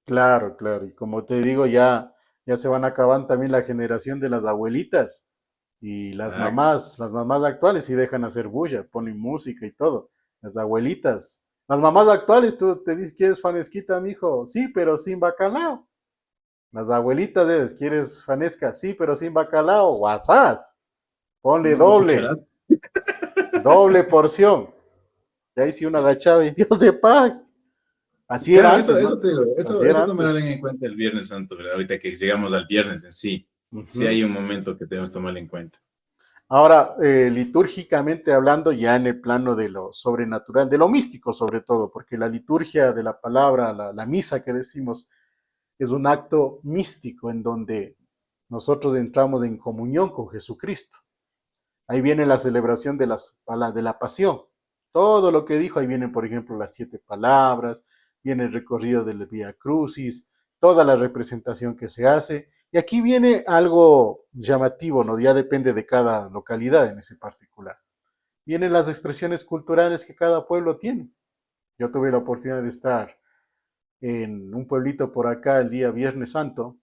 Claro, claro. Y como te digo, ya se van acabando también la generación de las abuelitas y Exacto. las mamás actuales sí dejan hacer bulla, ponen música y todo. Las abuelitas. Las mamás actuales, tú te dices, ¿quieres fanesquita, mijo? Sí, pero sin bacalao. Las abuelitas, ¿quieres fanesca? Sí, pero sin bacalao. Guasás. Ponle No, doble, cucharadas. doble porción. Y ahí sí uno agachaba y Dios de paz. Así era Claro, eso, antes, eso ¿no? te digo, Así eso era tomarán antes. en cuenta el Viernes Santo, ¿verdad? Ahorita que llegamos al viernes en sí, sí Ujú. hay un momento que tenemos que tomar en cuenta. Ahora, litúrgicamente hablando, ya en el plano de lo sobrenatural, de lo místico sobre todo, porque la liturgia de la palabra, la misa que decimos, es un acto místico en donde nosotros entramos en comunión con Jesucristo. Ahí viene la celebración de la pasión. Todo lo que dijo, ahí vienen, por ejemplo, las 7 palabras, viene el recorrido del Via Crucis, toda la representación que se hace. Y aquí viene algo llamativo, ¿no? Ya depende de cada localidad en ese particular. Vienen las expresiones culturales que cada pueblo tiene. Yo tuve la oportunidad de estar en un pueblito por acá el día Viernes Santo.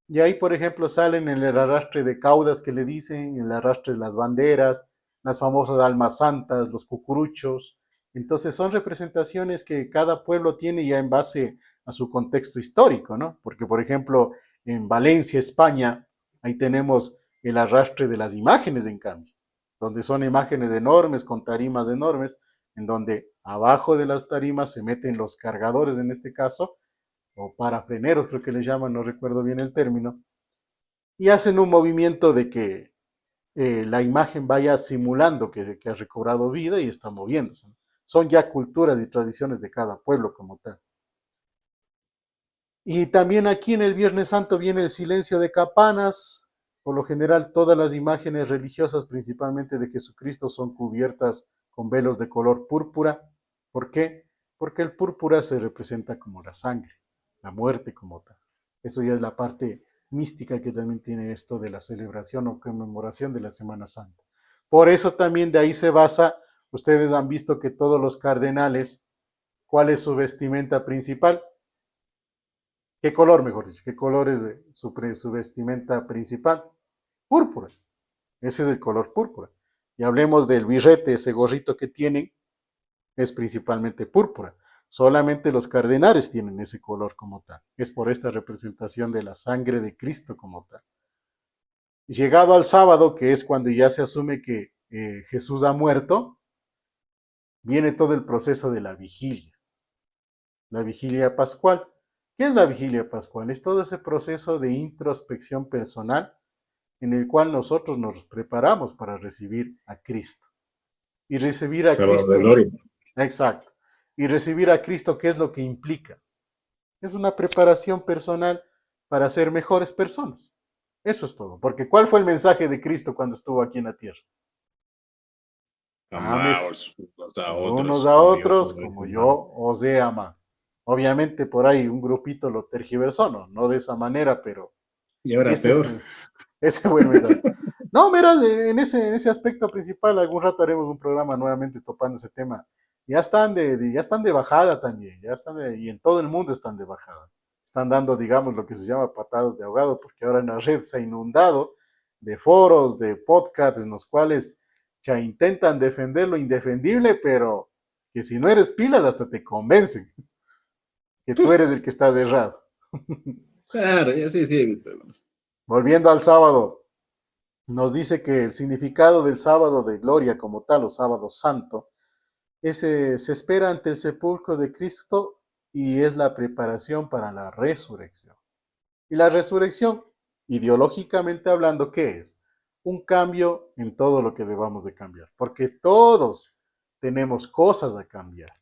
Y ahí, por ejemplo, salen el arrastre de caudas que le dicen, el arrastre de las banderas, las famosas almas santas, los cucuruchos. Entonces son representaciones que cada pueblo tiene ya en base a su contexto histórico, ¿no? Porque, por ejemplo, en Valencia, España, ahí tenemos el arrastre de las imágenes, en cambio, donde son imágenes enormes, con tarimas enormes, en donde abajo de las tarimas se meten los cargadores, en este caso, o parafreneros, creo que les llaman, no recuerdo bien el término, y hacen un movimiento de que la imagen vaya simulando que ha recobrado vida y está moviéndose. Son ya culturas y tradiciones de cada pueblo como tal. Y también aquí en el Viernes Santo viene el silencio de campanas. Por lo general, todas las imágenes religiosas, principalmente de Jesucristo, son cubiertas con velos de color púrpura. ¿Por qué? Porque el púrpura se representa como la sangre, la muerte como tal. Eso ya es la parte mística que también tiene esto de la celebración o conmemoración de la Semana Santa. Por eso también de ahí se basa, ustedes han visto que todos los cardenales, ¿cuál es su vestimenta principal? ¿Qué color, mejor dicho? ¿Qué color es su vestimenta principal? Púrpura. Ese es el color púrpura. Y hablemos del birrete, ese gorrito que tienen, es principalmente púrpura. Solamente los cardenales tienen ese color como tal. Es por esta representación de la sangre de Cristo como tal. Llegado al sábado, que es cuando ya se asume que Jesús ha muerto, viene todo el proceso de la vigilia pascual. ¿Qué es la vigilia pascual? Es todo ese proceso de introspección personal en el cual nosotros nos preparamos para recibir a Cristo. Y recibir a Sábado de Cristo, gloria. exacto. Y recibir a Cristo, ¿qué es lo que implica? Es una preparación personal para ser mejores personas. Eso es todo. Porque ¿cuál fue el mensaje de Cristo cuando estuvo aquí en la tierra? Ames Amaos unos a unos otros, a como yo otros os he como amado. yo os he amado. Obviamente por ahí un grupito lo tergiversó, no, no de esa manera, pero Y ahora ese peor. fue, ese fue el mensaje. No, mira, en ese aspecto principal, algún rato haremos un programa nuevamente topando ese tema. Ya están de bajada también, y en todo el mundo están de bajada. Están dando, digamos, lo que se llama patadas de ahogado, porque ahora en la red se ha inundado de foros, de podcasts, en los cuales ya intentan defender lo indefendible, pero que si no eres pilas, hasta te convencen que tú eres el que estás errado. Claro, ya sí, sí, hermanos. Volviendo al sábado, nos dice que el significado del sábado de gloria como tal, o sábado santo, se espera ante el sepulcro de Cristo y es la preparación para la resurrección. Y la resurrección, ideológicamente hablando, ¿qué es? Un cambio en todo lo que debamos de cambiar, porque todos tenemos cosas a cambiar.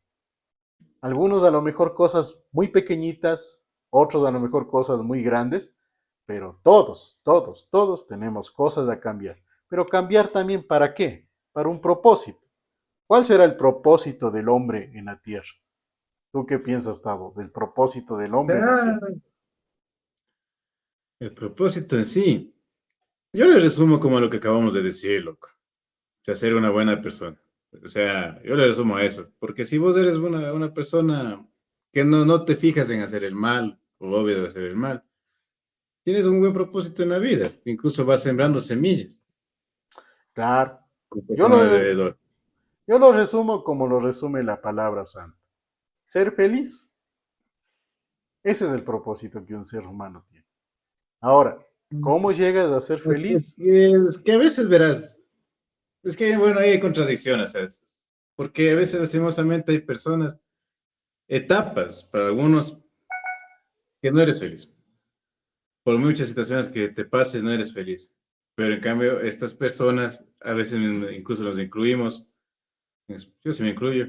Algunos a lo mejor cosas muy pequeñitas, otros a lo mejor cosas muy grandes, pero todos tenemos cosas a cambiar. Pero cambiar también ¿para qué? Para un propósito. ¿Cuál será el propósito del hombre en la tierra? ¿Tú qué piensas, Tavo, del propósito del hombre en la tierra? Ah, el propósito en sí. Yo le resumo como lo que acabamos de decir, loco. O sea, ser una buena persona. O sea, yo le resumo a eso. Porque si vos eres una persona que no te fijas en hacer el mal, o obvio de hacer el mal, tienes un buen propósito en la vida. Incluso vas sembrando semillas Claro, con yo personas lo, alrededor. yo lo resumo como lo resume la palabra santa. Ser feliz, ese es el propósito que un ser humano tiene. Ahora, ¿cómo llegas a ser feliz? Es que a veces verás, es que bueno, hay contradicciones, ¿sabes? Porque a veces lastimosamente hay personas, etapas, para algunos, que no eres feliz. Por muchas situaciones que te pasen, no eres feliz. Pero en cambio, estas personas, a veces incluso nos incluimos, yo sí me incluyo,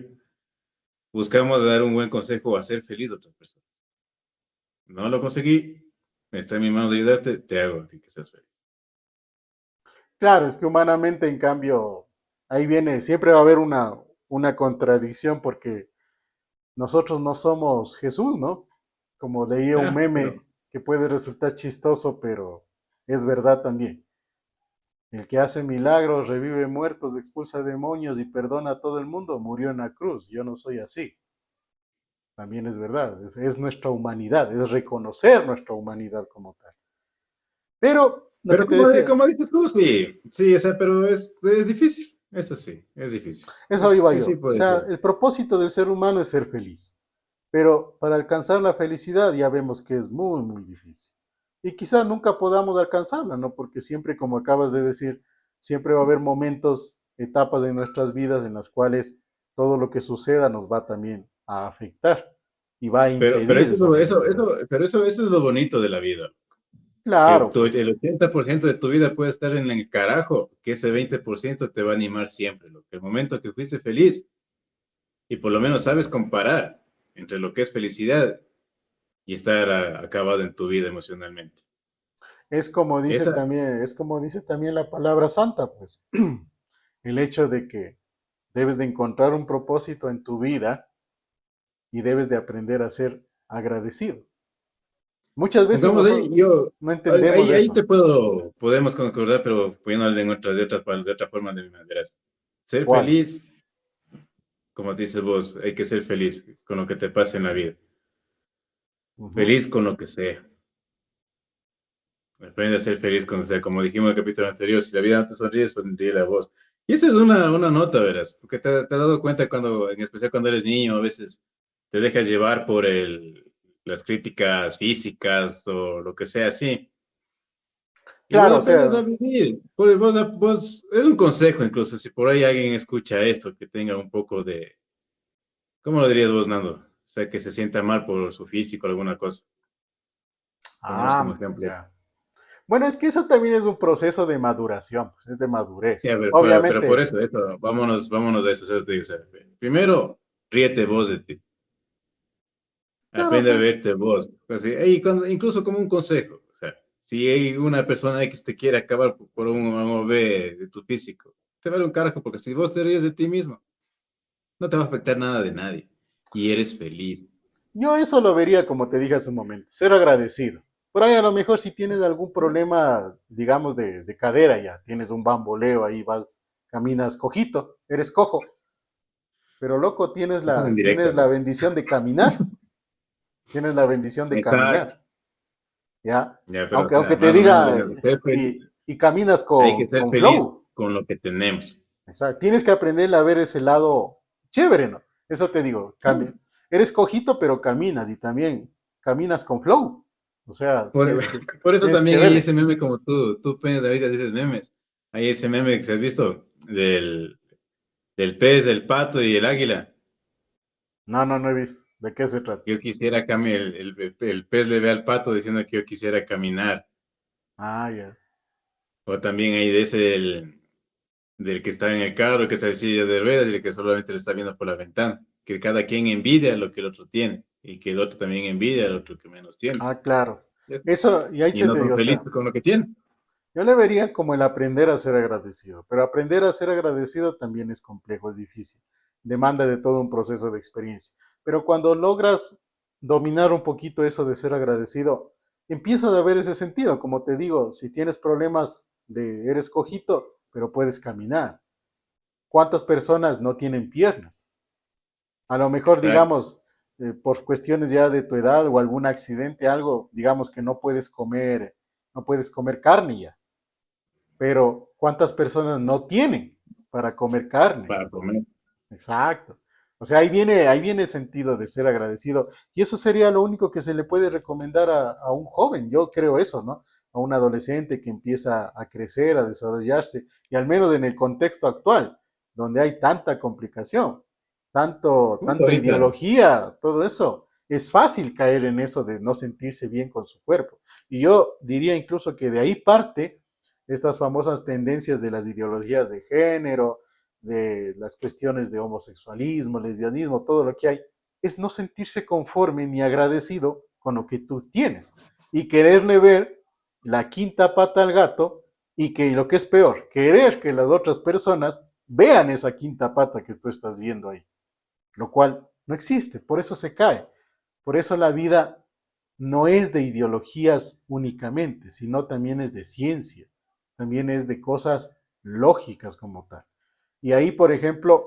buscamos dar un buen consejo o hacer feliz a otras personas. No lo conseguí, está en mis manos de ayudarte, te hago a ti que seas feliz. Claro, es que humanamente, en cambio, ahí viene, siempre va a haber una contradicción porque nosotros no somos Jesús, ¿no? Como leía un Ah, meme pero, que puede resultar chistoso, pero es verdad también. El que hace milagros, revive muertos, expulsa demonios y perdona a todo el mundo, murió en la cruz. Yo no soy así. También es verdad. Es nuestra humanidad, es reconocer nuestra humanidad como tal. Pero lo que pero te decía, como dices tú, sí, sí, o sea, pero es difícil, eso sí, es difícil. eso iba Sí, sí, yo. O puede sea, ser. el propósito del ser humano es ser feliz. Pero para alcanzar la felicidad ya vemos que es muy difícil. Y quizá nunca podamos alcanzarla, ¿no? Porque siempre, como acabas de decir, siempre va a haber momentos, etapas de nuestras vidas en las cuales todo lo que suceda nos va también a afectar y va a Pero impedir esa felicidad. eso es lo bonito de la vida. Que Claro, pues, el 80% de tu vida puede estar en el carajo, que ese 20% te va a animar siempre. Lo que el momento que fuiste feliz y por lo menos sabes comparar entre lo que es felicidad y estar acabado en tu vida emocionalmente. Esa, es como dice también la palabra santa, pues. El hecho de que debes de encontrar un propósito en tu vida y debes de aprender a ser agradecido. Muchas veces Pongamos nosotros ahí, yo, no entendemos ahí eso. podemos concordar, pero poniéndole de otra forma de verás. Ser ¿Cuál? feliz, como dices vos, hay que ser feliz con lo que te pase en la vida. Ujú. Feliz con lo que sea. Aprende a ser feliz con, o sea, como dijimos en el capítulo anterior, si la vida no te sonríe, sonríe la voz. Y esa es una nota, verás, porque te has dado cuenta cuando, en especial cuando eres niño, a veces te dejas llevar por las críticas físicas o lo que sea así. Y vos Claro, o aprendes a sea, vivir. Pues es un consejo incluso, si por ahí alguien escucha esto, que tenga un poco de, ¿cómo lo dirías vos, Nando? O sea, que se sienta mal por su físico o alguna cosa. Pongamos como ejemplo. ya. Bueno, es que eso también es un proceso de maduración, pues es de Sí, a madurez. ver, pero por Obviamente, eso, vámonos a eso. O sea, te digo, o sea, primero, ríete vos de ti. claro, Aprende a sí. verte vos. Así, y incluso como un consejo. O sea, si hay una persona X te quiere acabar por un B de tu físico, te vale un carajo, porque si vos te ríes de ti mismo, no te va a afectar nada de nadie. Y eres feliz. Yo eso lo vería como te dije hace un momento, ser agradecido. Por ahí a lo mejor si tienes algún problema, digamos, de cadera ya, tienes un bamboleo ahí, vas, caminas cojito, eres cojo, pero loco, Eso es en tienes directo, la ¿no? bendición de caminar, tienes la bendición de Exacto. caminar, ¿ya? Ya, pero o Aunque sea, te más o menos, diga, bueno, ser feliz, y caminas hay que ser con feliz flow. con lo que tenemos. Exacto. Tienes que aprender a ver ese lado chévere, ¿no? Eso te digo, eres cojito, pero caminas y también caminas con flow. O sea, Por, por eso tienes que también hay verle. ese meme como tú peñas ahorita dices memes. Hay ese meme que se has visto del pez, del pato y el águila. No, no, no he visto. ¿De qué se trata? Yo quisiera caminar, el pez le ve al pato diciendo que yo quisiera caminar. Ah, ya. O también hay de ese del que está en el carro, que está en silla de ruedas y el que solamente le está viendo por la ventana. Que cada quien envidia lo que el otro tiene y que el otro también envidia al otro que menos tiene. Ah, claro. Eso, y ahí Y te no son digo, o sea, felices con lo que tienen. yo le vería como el aprender a ser agradecido, pero aprender a ser agradecido también es complejo, es difícil, demanda de todo un proceso de experiencia. Pero cuando logras dominar un poquito eso de ser agradecido, empiezas a ver ese sentido. Como te digo, si tienes problemas de eres cojito, pero puedes caminar. ¿Cuántas personas no tienen piernas? A lo mejor, Exacto. digamos, por cuestiones ya de tu edad o algún accidente, algo, digamos que no puedes comer carne ya, pero ¿cuántas personas no tienen para comer carne? Para comer. Exacto. O sea, ahí viene el sentido de ser agradecido. Y eso sería lo único que se le puede recomendar a un joven. Yo creo eso, ¿no? A un adolescente que empieza a crecer, a desarrollarse, y al menos en el contexto actual, donde hay tanta complicación, Justo tanta ahorita, ideología, todo eso, es fácil caer en eso de no sentirse bien con su cuerpo. Y yo diría incluso que de ahí parte estas famosas tendencias de las ideologías de género, de las cuestiones de homosexualismo, lesbianismo, todo lo que hay, es no sentirse conforme ni agradecido con lo que tú tienes y quererle ver la quinta pata al gato y que lo que es peor, querer que las otras personas vean esa quinta pata que tú estás viendo ahí, lo cual no existe, por eso se cae. Por eso la vida no es de ideologías únicamente, sino también es de ciencia, también es de cosas lógicas como tal. Y ahí, por ejemplo,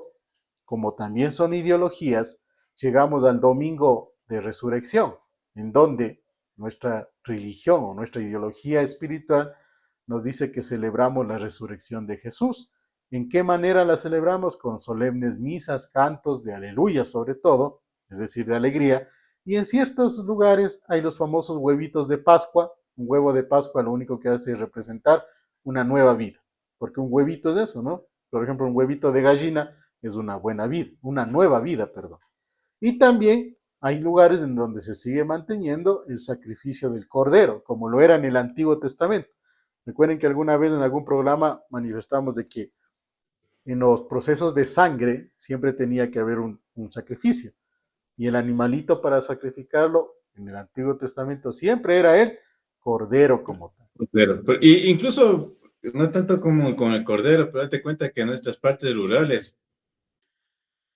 como también son ideologías, llegamos al domingo de resurrección, en donde nuestra religión o nuestra ideología espiritual nos dice que celebramos la resurrección de Jesús. ¿En qué manera la celebramos? Con solemnes misas, cantos de aleluya sobre todo, es decir, de alegría, y en ciertos lugares hay los famosos huevitos de Pascua. Un huevo de Pascua lo único que hace es representar una nueva vida, porque un huevito es eso, ¿no? Por ejemplo, un huevito de gallina es una buena vida, una nueva vida, perdón. Y también hay lugares en donde se sigue manteniendo el sacrificio del cordero, como lo era en el Antiguo Testamento. Recuerden que alguna vez en algún programa manifestamos de que en los procesos de sangre siempre tenía que haber un sacrificio. Y el animalito para sacrificarlo en el Antiguo Testamento siempre era el cordero como tal. y incluso no tanto como con el cordero, pero date cuenta que en nuestras partes rurales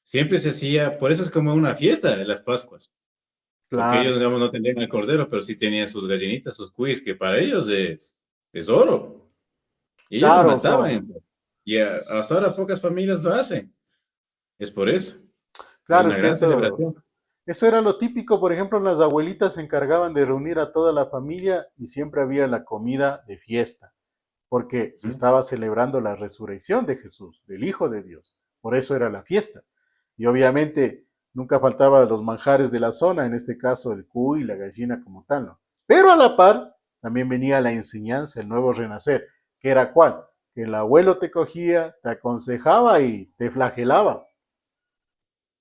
siempre se hacía, por eso es como una fiesta de las Pascuas, porque ellos, Claro, digamos, no tenían el cordero, pero sí tenían sus gallinitas, sus cuis, que para ellos es oro. Y ellos los claro, mataban. Y hasta ahora pocas familias lo hacen. Es por eso. Es claro, es una que gran eso, celebración. eso era lo típico. Por ejemplo, las abuelitas se encargaban de reunir a toda la familia y siempre había la comida de fiesta, porque se ¿Mm? estaba celebrando la resurrección de Jesús, del Hijo de Dios. Por eso era la fiesta. Y obviamente nunca faltaban los manjares de la zona, en este caso el cuy, la gallina como tal, ¿no? Pero a la par también venía la enseñanza, el nuevo renacer, que era cuál, que el abuelo te cogía, te aconsejaba y te flagelaba.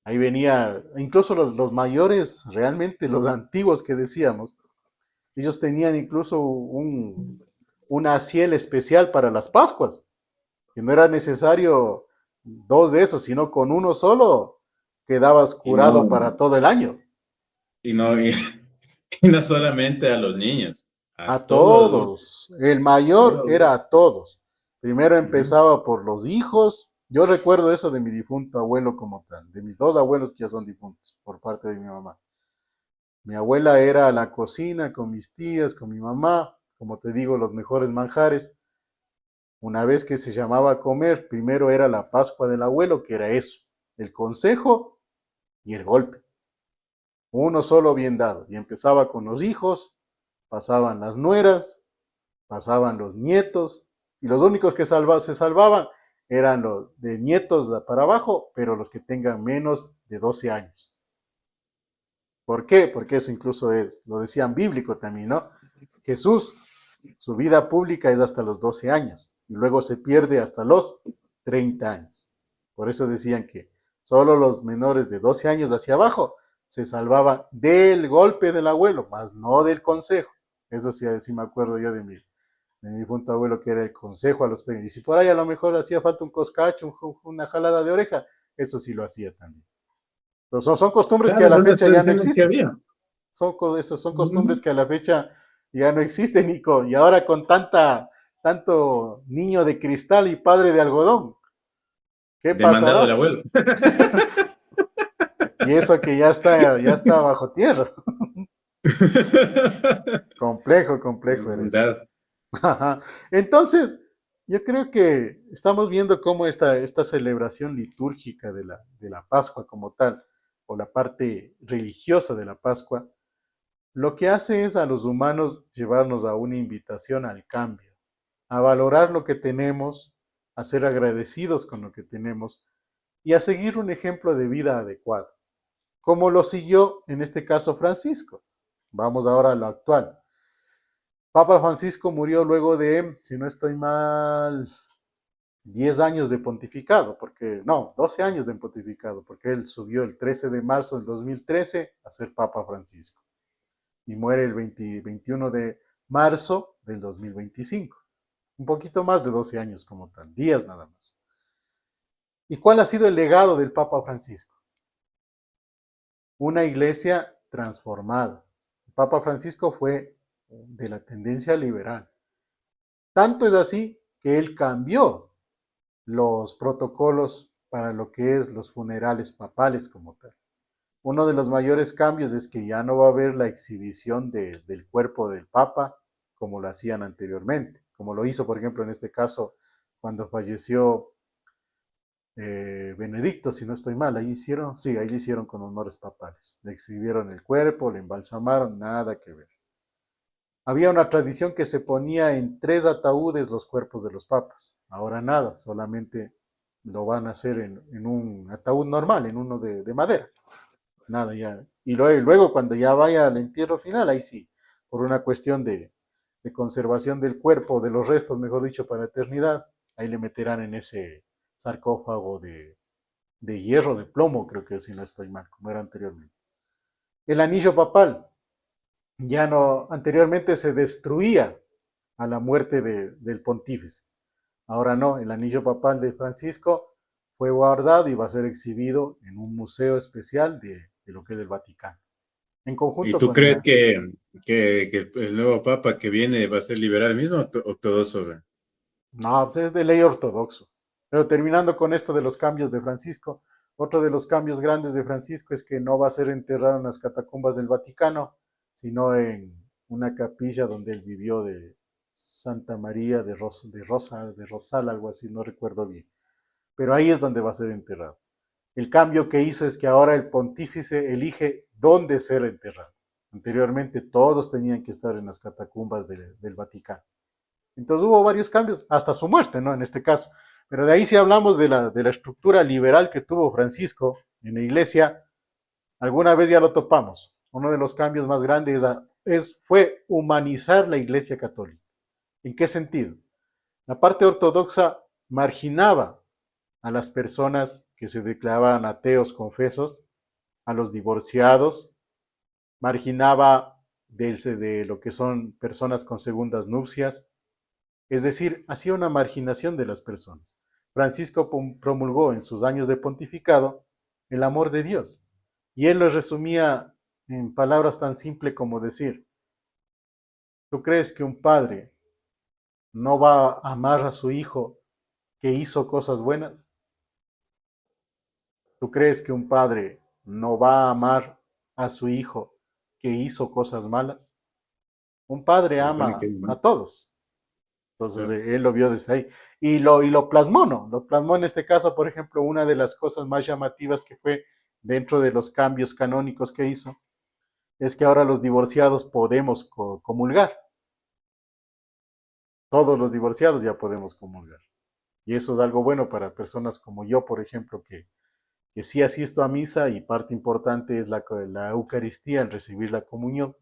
Ahí venía, incluso los mayores, realmente los antiguos que decíamos, ellos tenían incluso una ciel especial para las Pascuas, que no era necesario dos de esos, sino con uno solo quedabas Y curado no, para todo el año. y no, y, y no solamente a los niños, a A todo adulto. todos. El mayor Todo era adulto. a todos. Primero Ujú. empezaba por los hijos. Yo recuerdo eso de mi difunto abuelo como tal, de mis dos abuelos que ya son difuntos por parte de mi mamá. Mi abuela era a la cocina con mis tías, con mi mamá, como te digo, los mejores manjares. Una vez que se llamaba a comer, primero era la Pascua del abuelo, que era eso, el consejo y el golpe. Uno solo bien dado. Y empezaba con los hijos, pasaban las nueras, pasaban los nietos, y los únicos que se salvaban eran los de nietos para abajo, pero los que tengan menos de 12 años. ¿Por qué? Porque eso incluso es, lo decían bíblico también, ¿no? Jesús, su vida pública es hasta los 12 años y luego se pierde hasta los 30 años. Por eso decían que solo los menores de 12 años hacia abajo se salvaban del golpe del abuelo, más no del consejo. Eso sí, sí me acuerdo yo de mi punto abuelo, que era el consejo a los pequeños. Y si por ahí a lo mejor hacía falta un coscacho, una jalada de oreja, eso sí lo hacía también. Entonces, son costumbres que a Claro, la son las fecha ya no tradiciones que existen. había. Son costumbres Ujú. que a la fecha ya no existen, Nico. Y ahora con tanto niño de cristal y padre de algodón, ¿qué Demandado pasará? el abuelo. Y eso que ya está bajo tierra. Complejo, complejo era eso. Demandado. Entonces, yo creo que estamos viendo cómo esta celebración litúrgica de la Pascua como tal, o la parte religiosa de la Pascua, lo que hace es a los humanos llevarnos a una invitación al cambio, a valorar lo que tenemos, a ser agradecidos con lo que tenemos y a seguir un ejemplo de vida adecuado, como lo siguió en este caso Francisco. Vamos ahora a lo actual. Papa Francisco murió luego de, si no estoy mal, 10 años de pontificado, porque no, 12 años de pontificado, porque él subió el 13 de marzo del 2013 a ser Papa Francisco y muere el 21 de marzo del 2025. Un poquito más de 12 años como tal, días nada más. ¿Y cuál ha sido el legado del Papa Francisco? Una iglesia transformada. El Papa Francisco fue de la tendencia liberal. Tanto es así que él cambió los protocolos para lo que es los funerales papales como tal. Uno de los mayores cambios es que ya no va a haber la exhibición del cuerpo del Papa como lo hacían anteriormente, como lo hizo, por ejemplo, en este caso, cuando falleció Benedicto, si no estoy mal, ahí hicieron, sí, ahí le hicieron con honores papales. Le exhibieron el cuerpo, le embalsamaron, nada que ver. Había una tradición que se ponía en 3 ataúdes los cuerpos de los papas. Ahora nada, solamente lo van a hacer en un ataúd normal, en uno de madera. Nada, ya. Y luego, cuando ya vaya al entierro final, ahí sí, por una cuestión de conservación del cuerpo, de los restos, mejor dicho, para la eternidad, ahí le meterán en ese sarcófago de hierro, de plomo, creo que si no estoy mal, como era anteriormente. El anillo papal, ya no, anteriormente se destruía a la muerte del pontífice. Ahora no, el anillo papal de Francisco fue guardado y va a ser exhibido en un museo especial de lo que es el Vaticano, en ¿Y conjunto tú con el... crees que el nuevo papa que viene va a ser liberal mismo o ortodoxo? Güey? No, pues es de ley ortodoxo. Pero terminando con esto de los cambios de Francisco, Otro de los cambios grandes de Francisco es que no va a ser enterrado en las catacumbas del Vaticano, sino en una capilla donde él vivió de Santa María de Rosal, algo así, no recuerdo bien. Pero ahí es donde va a ser enterrado. El cambio que hizo es que ahora el pontífice elige dónde ser enterrado. Anteriormente todos tenían que estar en las catacumbas del Vaticano. Entonces hubo varios cambios, hasta su muerte, ¿no? En este caso. Pero de ahí si hablamos de la estructura liberal que tuvo Francisco en la iglesia, alguna vez ya lo topamos. Uno de los cambios más grandes fue humanizar la iglesia católica. ¿En qué sentido? La parte ortodoxa marginaba a las personas que se declaraban ateos confesos, a los divorciados, marginaba de lo que son personas con segundas nupcias, es decir, hacía una marginación de las personas. Francisco promulgó en sus años de pontificado el amor de Dios y él lo resumía en palabras tan simples como decir, ¿tú crees que un padre no va a amar a su hijo que hizo cosas buenas? ¿Tú crees que un padre no va a amar a su hijo que hizo cosas malas? Un padre Se supone que ama es a más. todos. Entonces Claro. él lo vio desde ahí y lo plasmó, ¿no? Lo plasmó en este caso, por ejemplo, una de las cosas más llamativas que fue dentro de los cambios canónicos que hizo es que ahora los divorciados podemos comulgar. Todos los divorciados ya podemos comulgar. Y eso es algo bueno para personas como yo, por ejemplo, que sí asisto a misa y parte importante es la Eucaristía, el recibir la comunión,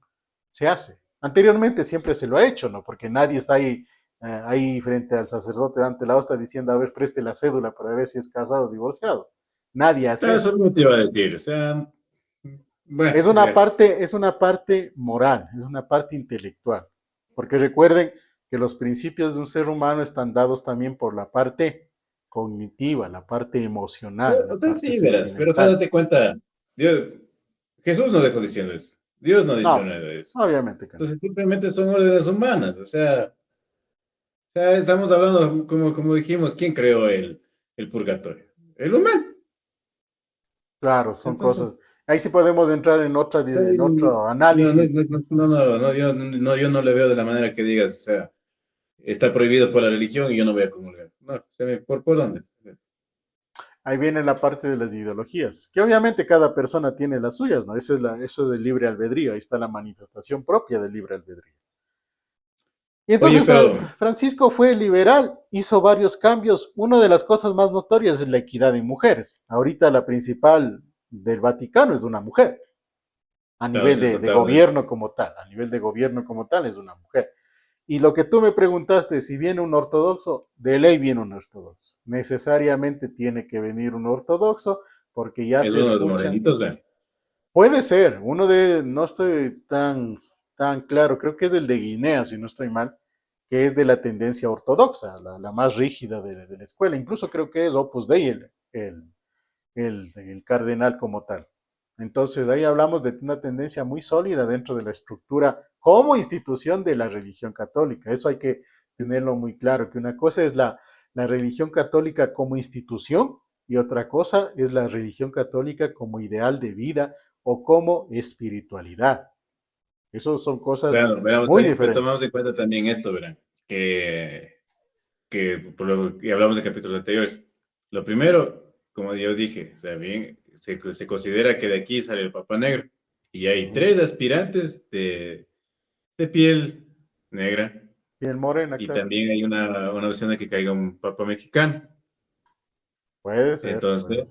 se hace. Anteriormente siempre se lo ha hecho, ¿no? Porque nadie está ahí frente al sacerdote ante la hostia diciendo, a ver, preste la cédula para ver si es casado o divorciado. Nadie hace Claro, eso eso. es lo que te iba a decir. O sea, bueno, Es una parte moral, es una parte intelectual. Porque recuerden que los principios de un ser humano están dados también por la parte cognitiva, la parte emocional, la o sea, parte sí, verás, pero o sea, sentimental. date cuenta, Dios, Jesús no dejó diciendo eso. Dios no ha dicho No, nada de eso. obviamente que no. Entonces, simplemente son órdenes humanas. O sea, estamos hablando, como dijimos, ¿quién creó el purgatorio? El humano. Claro, son Entonces, cosas. Ahí sí podemos entrar en otro no, no, análisis. no, no, no, no, yo no le veo de la manera que digas, o sea, está prohibido por la religión y yo no voy a comulgar. No, ¿por dónde? Ahí viene la parte de las ideologías, que obviamente cada persona tiene las suyas, ¿no? Eso es el libre albedrío, ahí está la manifestación propia del libre albedrío. Y Oye, entonces pero, Francisco fue liberal, hizo varios cambios. Una de las cosas más notorias es la equidad en mujeres. Ahorita la principal del Vaticano es una mujer, a claro, nivel se de trataba de... gobierno como tal, a nivel de gobierno como tal es una mujer. Y lo que tú me preguntaste, si viene un ortodoxo, de ley viene un ortodoxo. Necesariamente tiene que venir un ortodoxo porque ya Es se uno de los escucha. morenitos, ¿ve? Puede ser, no estoy tan claro, creo que es el de Guinea, si no estoy mal, que es de la tendencia ortodoxa, la más rígida de la escuela. Incluso creo que es Opus Dei el cardenal como tal. Entonces ahí hablamos de una tendencia muy sólida dentro de la estructura como institución de la religión católica. Eso hay que tenerlo muy claro, que una cosa es la religión católica como institución y otra cosa es la religión católica como ideal de vida o como espiritualidad. Eso son cosas Claro, veamos, muy tomamos en diferentes. cuenta también esto, verán, que por lo que hablamos en capítulos anteriores. Lo primero, como yo dije, o sea, bien, se considera que de aquí sale el Papa Negro y hay Ujú. tres aspirantes de piel negra Piel morena, y claro. también hay una opción de que caiga un Papa mexicano. Puede ser, puede Entonces,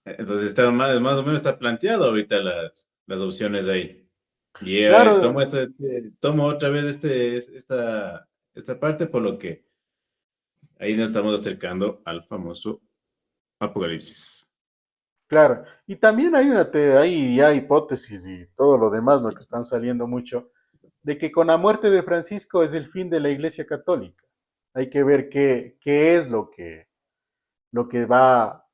ser. entonces está más o menos está planteado ahorita las opciones ahí. Y Claro, tomo otra vez esta parte, por lo que ahí nos estamos acercando al famoso Apocalipsis. claro, y también hay ya hipótesis y todo lo demás, lo que están saliendo mucho, de que con la muerte de Francisco es el fin de la Iglesia Católica. Hay que ver qué es lo que va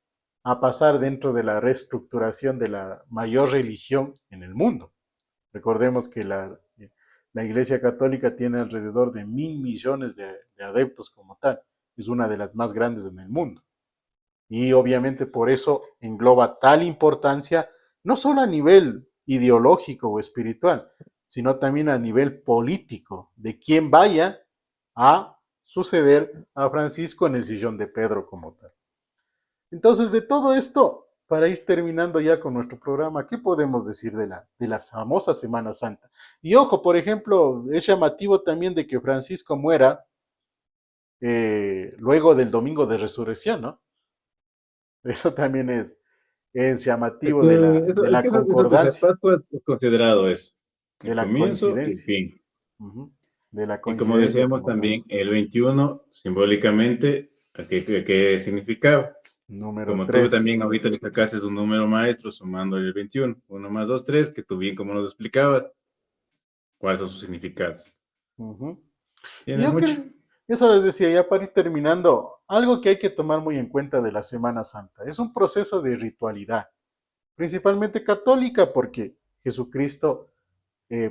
a pasar dentro de la reestructuración de la mayor religión en el mundo. Recordemos que la Iglesia Católica tiene alrededor de 1.000 millones de adeptos como tal. Es una de las más grandes en el mundo. Y obviamente por eso engloba tal importancia, no solo a nivel ideológico o espiritual, sino también a nivel político, de quién vaya a suceder a Francisco en el sillón de Pedro como tal. Entonces, de todo esto, para ir terminando ya con nuestro programa, ¿qué podemos decir de la famosa Semana Santa? Y ojo, por ejemplo, es llamativo también de que Francisco muera luego del Domingo de Resurrección, ¿no? Eso también es llamativo de Es la que eso, o sea, concordancia, Pascua es considerado eso, de el la comienzo y el coincidencia, fin. ujú, de la Y como coincidencia decíamos como tal. también, el 21 simbólicamente, ¿qué significaba? Número Como tú 3. también ahorita le sacaste un número maestro sumando el 21, 1 más 2 3 que tú bien como nos explicabas, ¿cuáles son sus significados? Y Tiene yo mucho. creo, eso les decía, ya para ir terminando, algo que hay que tomar muy en cuenta de la Semana Santa. Es un proceso de ritualidad, principalmente católica, porque Jesucristo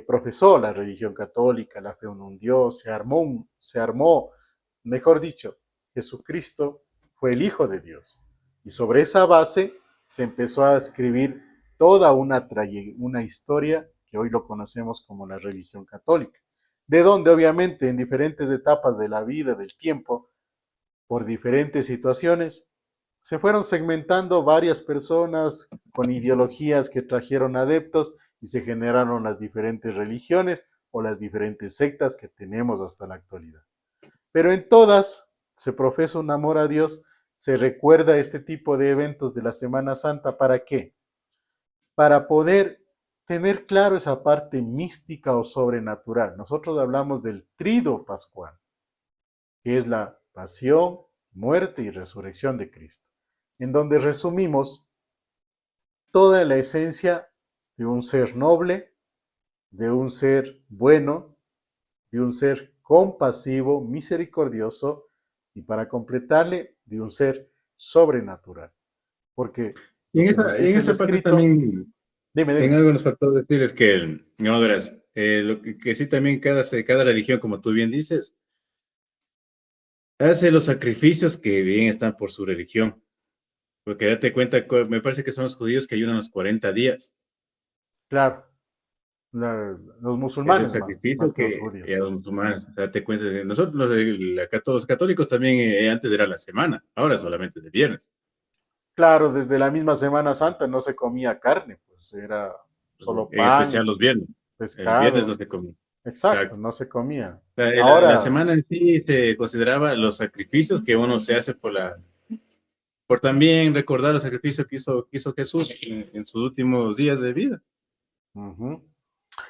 profesó la religión católica, la fe en un Dios, se armó, mejor dicho, Jesucristo fue el Hijo de Dios. Y sobre esa base se empezó a escribir toda una historia que hoy lo conocemos como la religión católica, de donde obviamente en diferentes etapas de la vida, del tiempo, por diferentes situaciones, se fueron segmentando varias personas con ideologías que trajeron adeptos y se generaron las diferentes religiones o las diferentes sectas que tenemos hasta la actualidad. Pero en todas se profesa un amor a Dios, se recuerda este tipo de eventos de la Semana Santa. ¿Para qué? Para poder tener claro esa parte mística o sobrenatural. Nosotros hablamos del trido pascual, que es la pasión, muerte y resurrección de Cristo, en donde resumimos toda la esencia de un ser noble, de un ser bueno, de un ser compasivo, misericordioso y para completarle, de un ser sobrenatural. Porque Y lo que nos en dice el esa parte escrito, también, dime, en algo nos faltó decirles que, no, verás, lo que sí también cada religión, como tú bien dices, hace los sacrificios que bien están por su religión. Porque date cuenta, me parece que son los judíos que ayunan los 40 días. claro, los Es el musulmanes sacrificio más que los que a judíos. los musulmanes, o sea, date cuenta, nosotros los católicos también antes era la semana, ahora solamente es el viernes. Claro, desde la misma Semana Santa no se comía carne, pues era solo En especial pan, los viernes. El viernes no pescado, se come. exacto, Exacto. no se comía. O sea, la Ahora, semana en sí se consideraba los sacrificios que uno se hace por también recordar los sacrificios que hizo Jesús en sus últimos días de vida. ujú.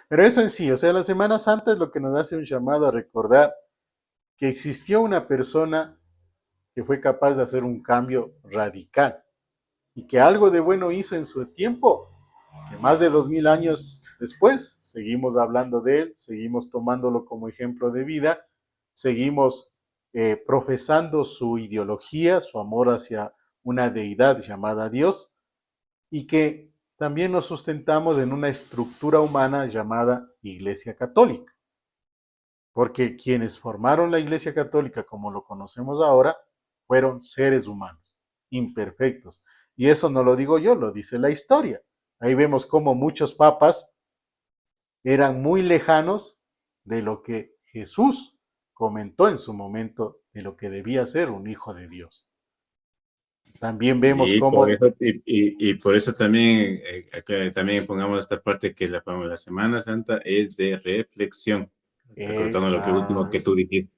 Pero eso en sí, o sea, la Semana Santa es lo que nos hace un llamado a recordar que existió una persona que fue capaz de hacer un cambio radical y que algo de bueno hizo en su tiempo, que más de 2000 años después seguimos hablando de él, seguimos tomándolo como ejemplo de vida, seguimos profesando su ideología, su amor hacia una deidad llamada Dios y que también nos sustentamos en una estructura humana llamada Iglesia Católica, porque quienes formaron la Iglesia Católica como lo conocemos ahora fueron seres humanos, imperfectos. Y eso no lo digo yo, lo dice la historia. Ahí vemos cómo muchos papas eran muy lejanos de lo que Jesús comentó en su momento de lo que debía ser un hijo de Dios. También vemos Y por cómo eso, y por eso también, también pongamos esta parte que la Semana Santa es de reflexión, recordando lo que último que exacto. tú dijiste.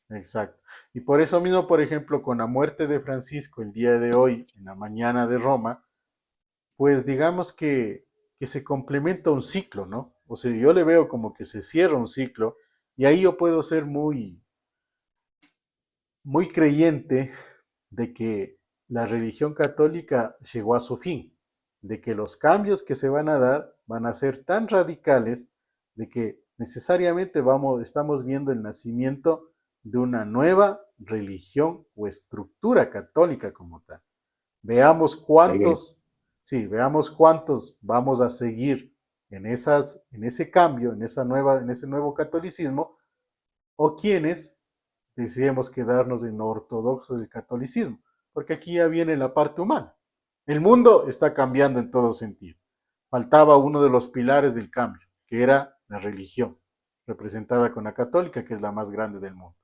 Exacto. Y por eso mismo, por ejemplo, con la muerte de Francisco el día de hoy, en la mañana de Roma, pues digamos que se complementa un ciclo, ¿no? O sea, yo le veo como que se cierra un ciclo y ahí yo puedo ser muy creyente de que la religión católica llegó a su fin, de que los cambios que se van a dar van a ser tan radicales de que necesariamente estamos viendo el nacimiento de una nueva religión o estructura católica como tal. Veamos cuántos, sí, veamos cuántos vamos a seguir en ese cambio, en ese nuevo catolicismo, o quienes decidimos quedarnos en lo ortodoxo del catolicismo. porque aquí ya viene la parte humana. El mundo está cambiando en todo sentido. Faltaba uno de los pilares del cambio, que era la religión, representada con la católica, que es la más grande del mundo.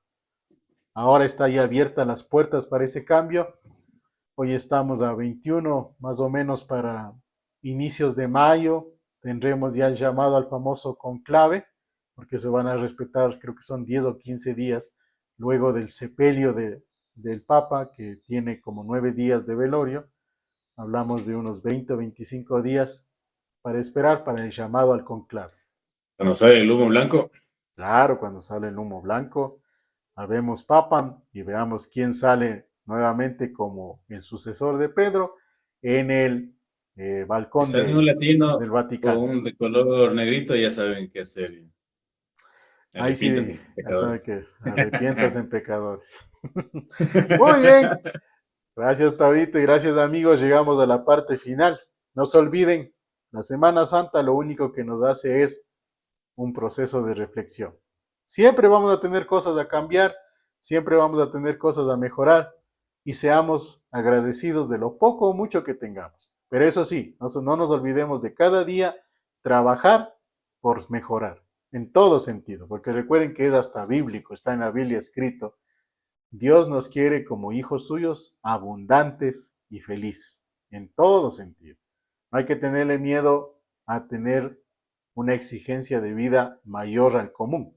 Ahora está ya abiertas las puertas para ese cambio. Hoy estamos a 21, más o menos para inicios de mayo. Tendremos ya el llamado al famoso conclave, porque se van a respetar, creo que son 10 o 15 días luego del sepelio del Papa, que tiene como 9 días de velorio. Hablamos de unos 20 o 25 días para esperar para el llamado al conclave. Cuando sale el humo blanco. Claro, cuando sale el humo blanco, habemos Papa y veamos quién sale nuevamente como el sucesor de Pedro en el balcón Sale un latino del con Vaticano. un de color negrito, ya saben qué hacer. Ahí sí, Arrepiéntanse, ya pecadores. saben que arrepientas en pecadores. Muy bien, gracias Tabito y gracias amigos, llegamos a la parte final. No se olviden, la Semana Santa lo único que nos hace es un proceso de reflexión. Siempre vamos a tener cosas a cambiar, siempre vamos a tener cosas a mejorar y seamos agradecidos de lo poco o mucho que tengamos. Pero eso sí, no nos olvidemos de cada día trabajar por mejorar, en todo sentido, porque recuerden que es hasta bíblico, está en la Biblia escrito, Dios nos quiere como hijos suyos abundantes y felices, en todo sentido. No hay que tenerle miedo a tener una exigencia de vida mayor al común.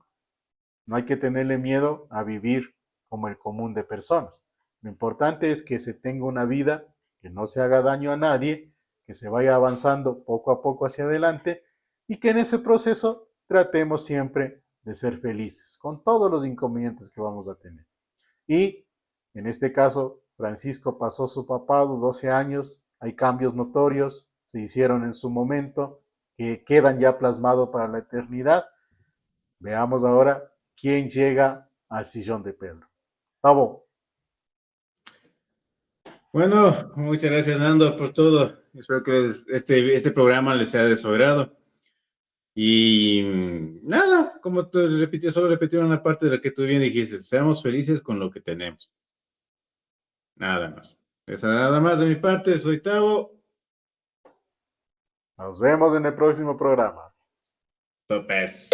No hay que tenerle miedo a vivir como el común de personas. Lo importante es que se tenga una vida que no se haga daño a nadie, que se vaya avanzando poco a poco hacia adelante y que en ese proceso tratemos siempre de ser felices con todos los inconvenientes que vamos a tener. Y en este caso, Francisco pasó su papado 12 años, hay cambios notorios, se hicieron en su momento, que quedan ya plasmados para la eternidad. Veamos ahora quién llega al sillón de Pedro. Pavo. Bueno, muchas gracias, Nando, por todo. Espero que este programa les sea de su agrado. Y nada, como te repitió, solo repetir una parte de lo que tú bien dijiste. Seamos felices con lo que tenemos. Nada más. Esa nada más de mi parte. Soy Tavo. Nos vemos en el próximo programa. Topes.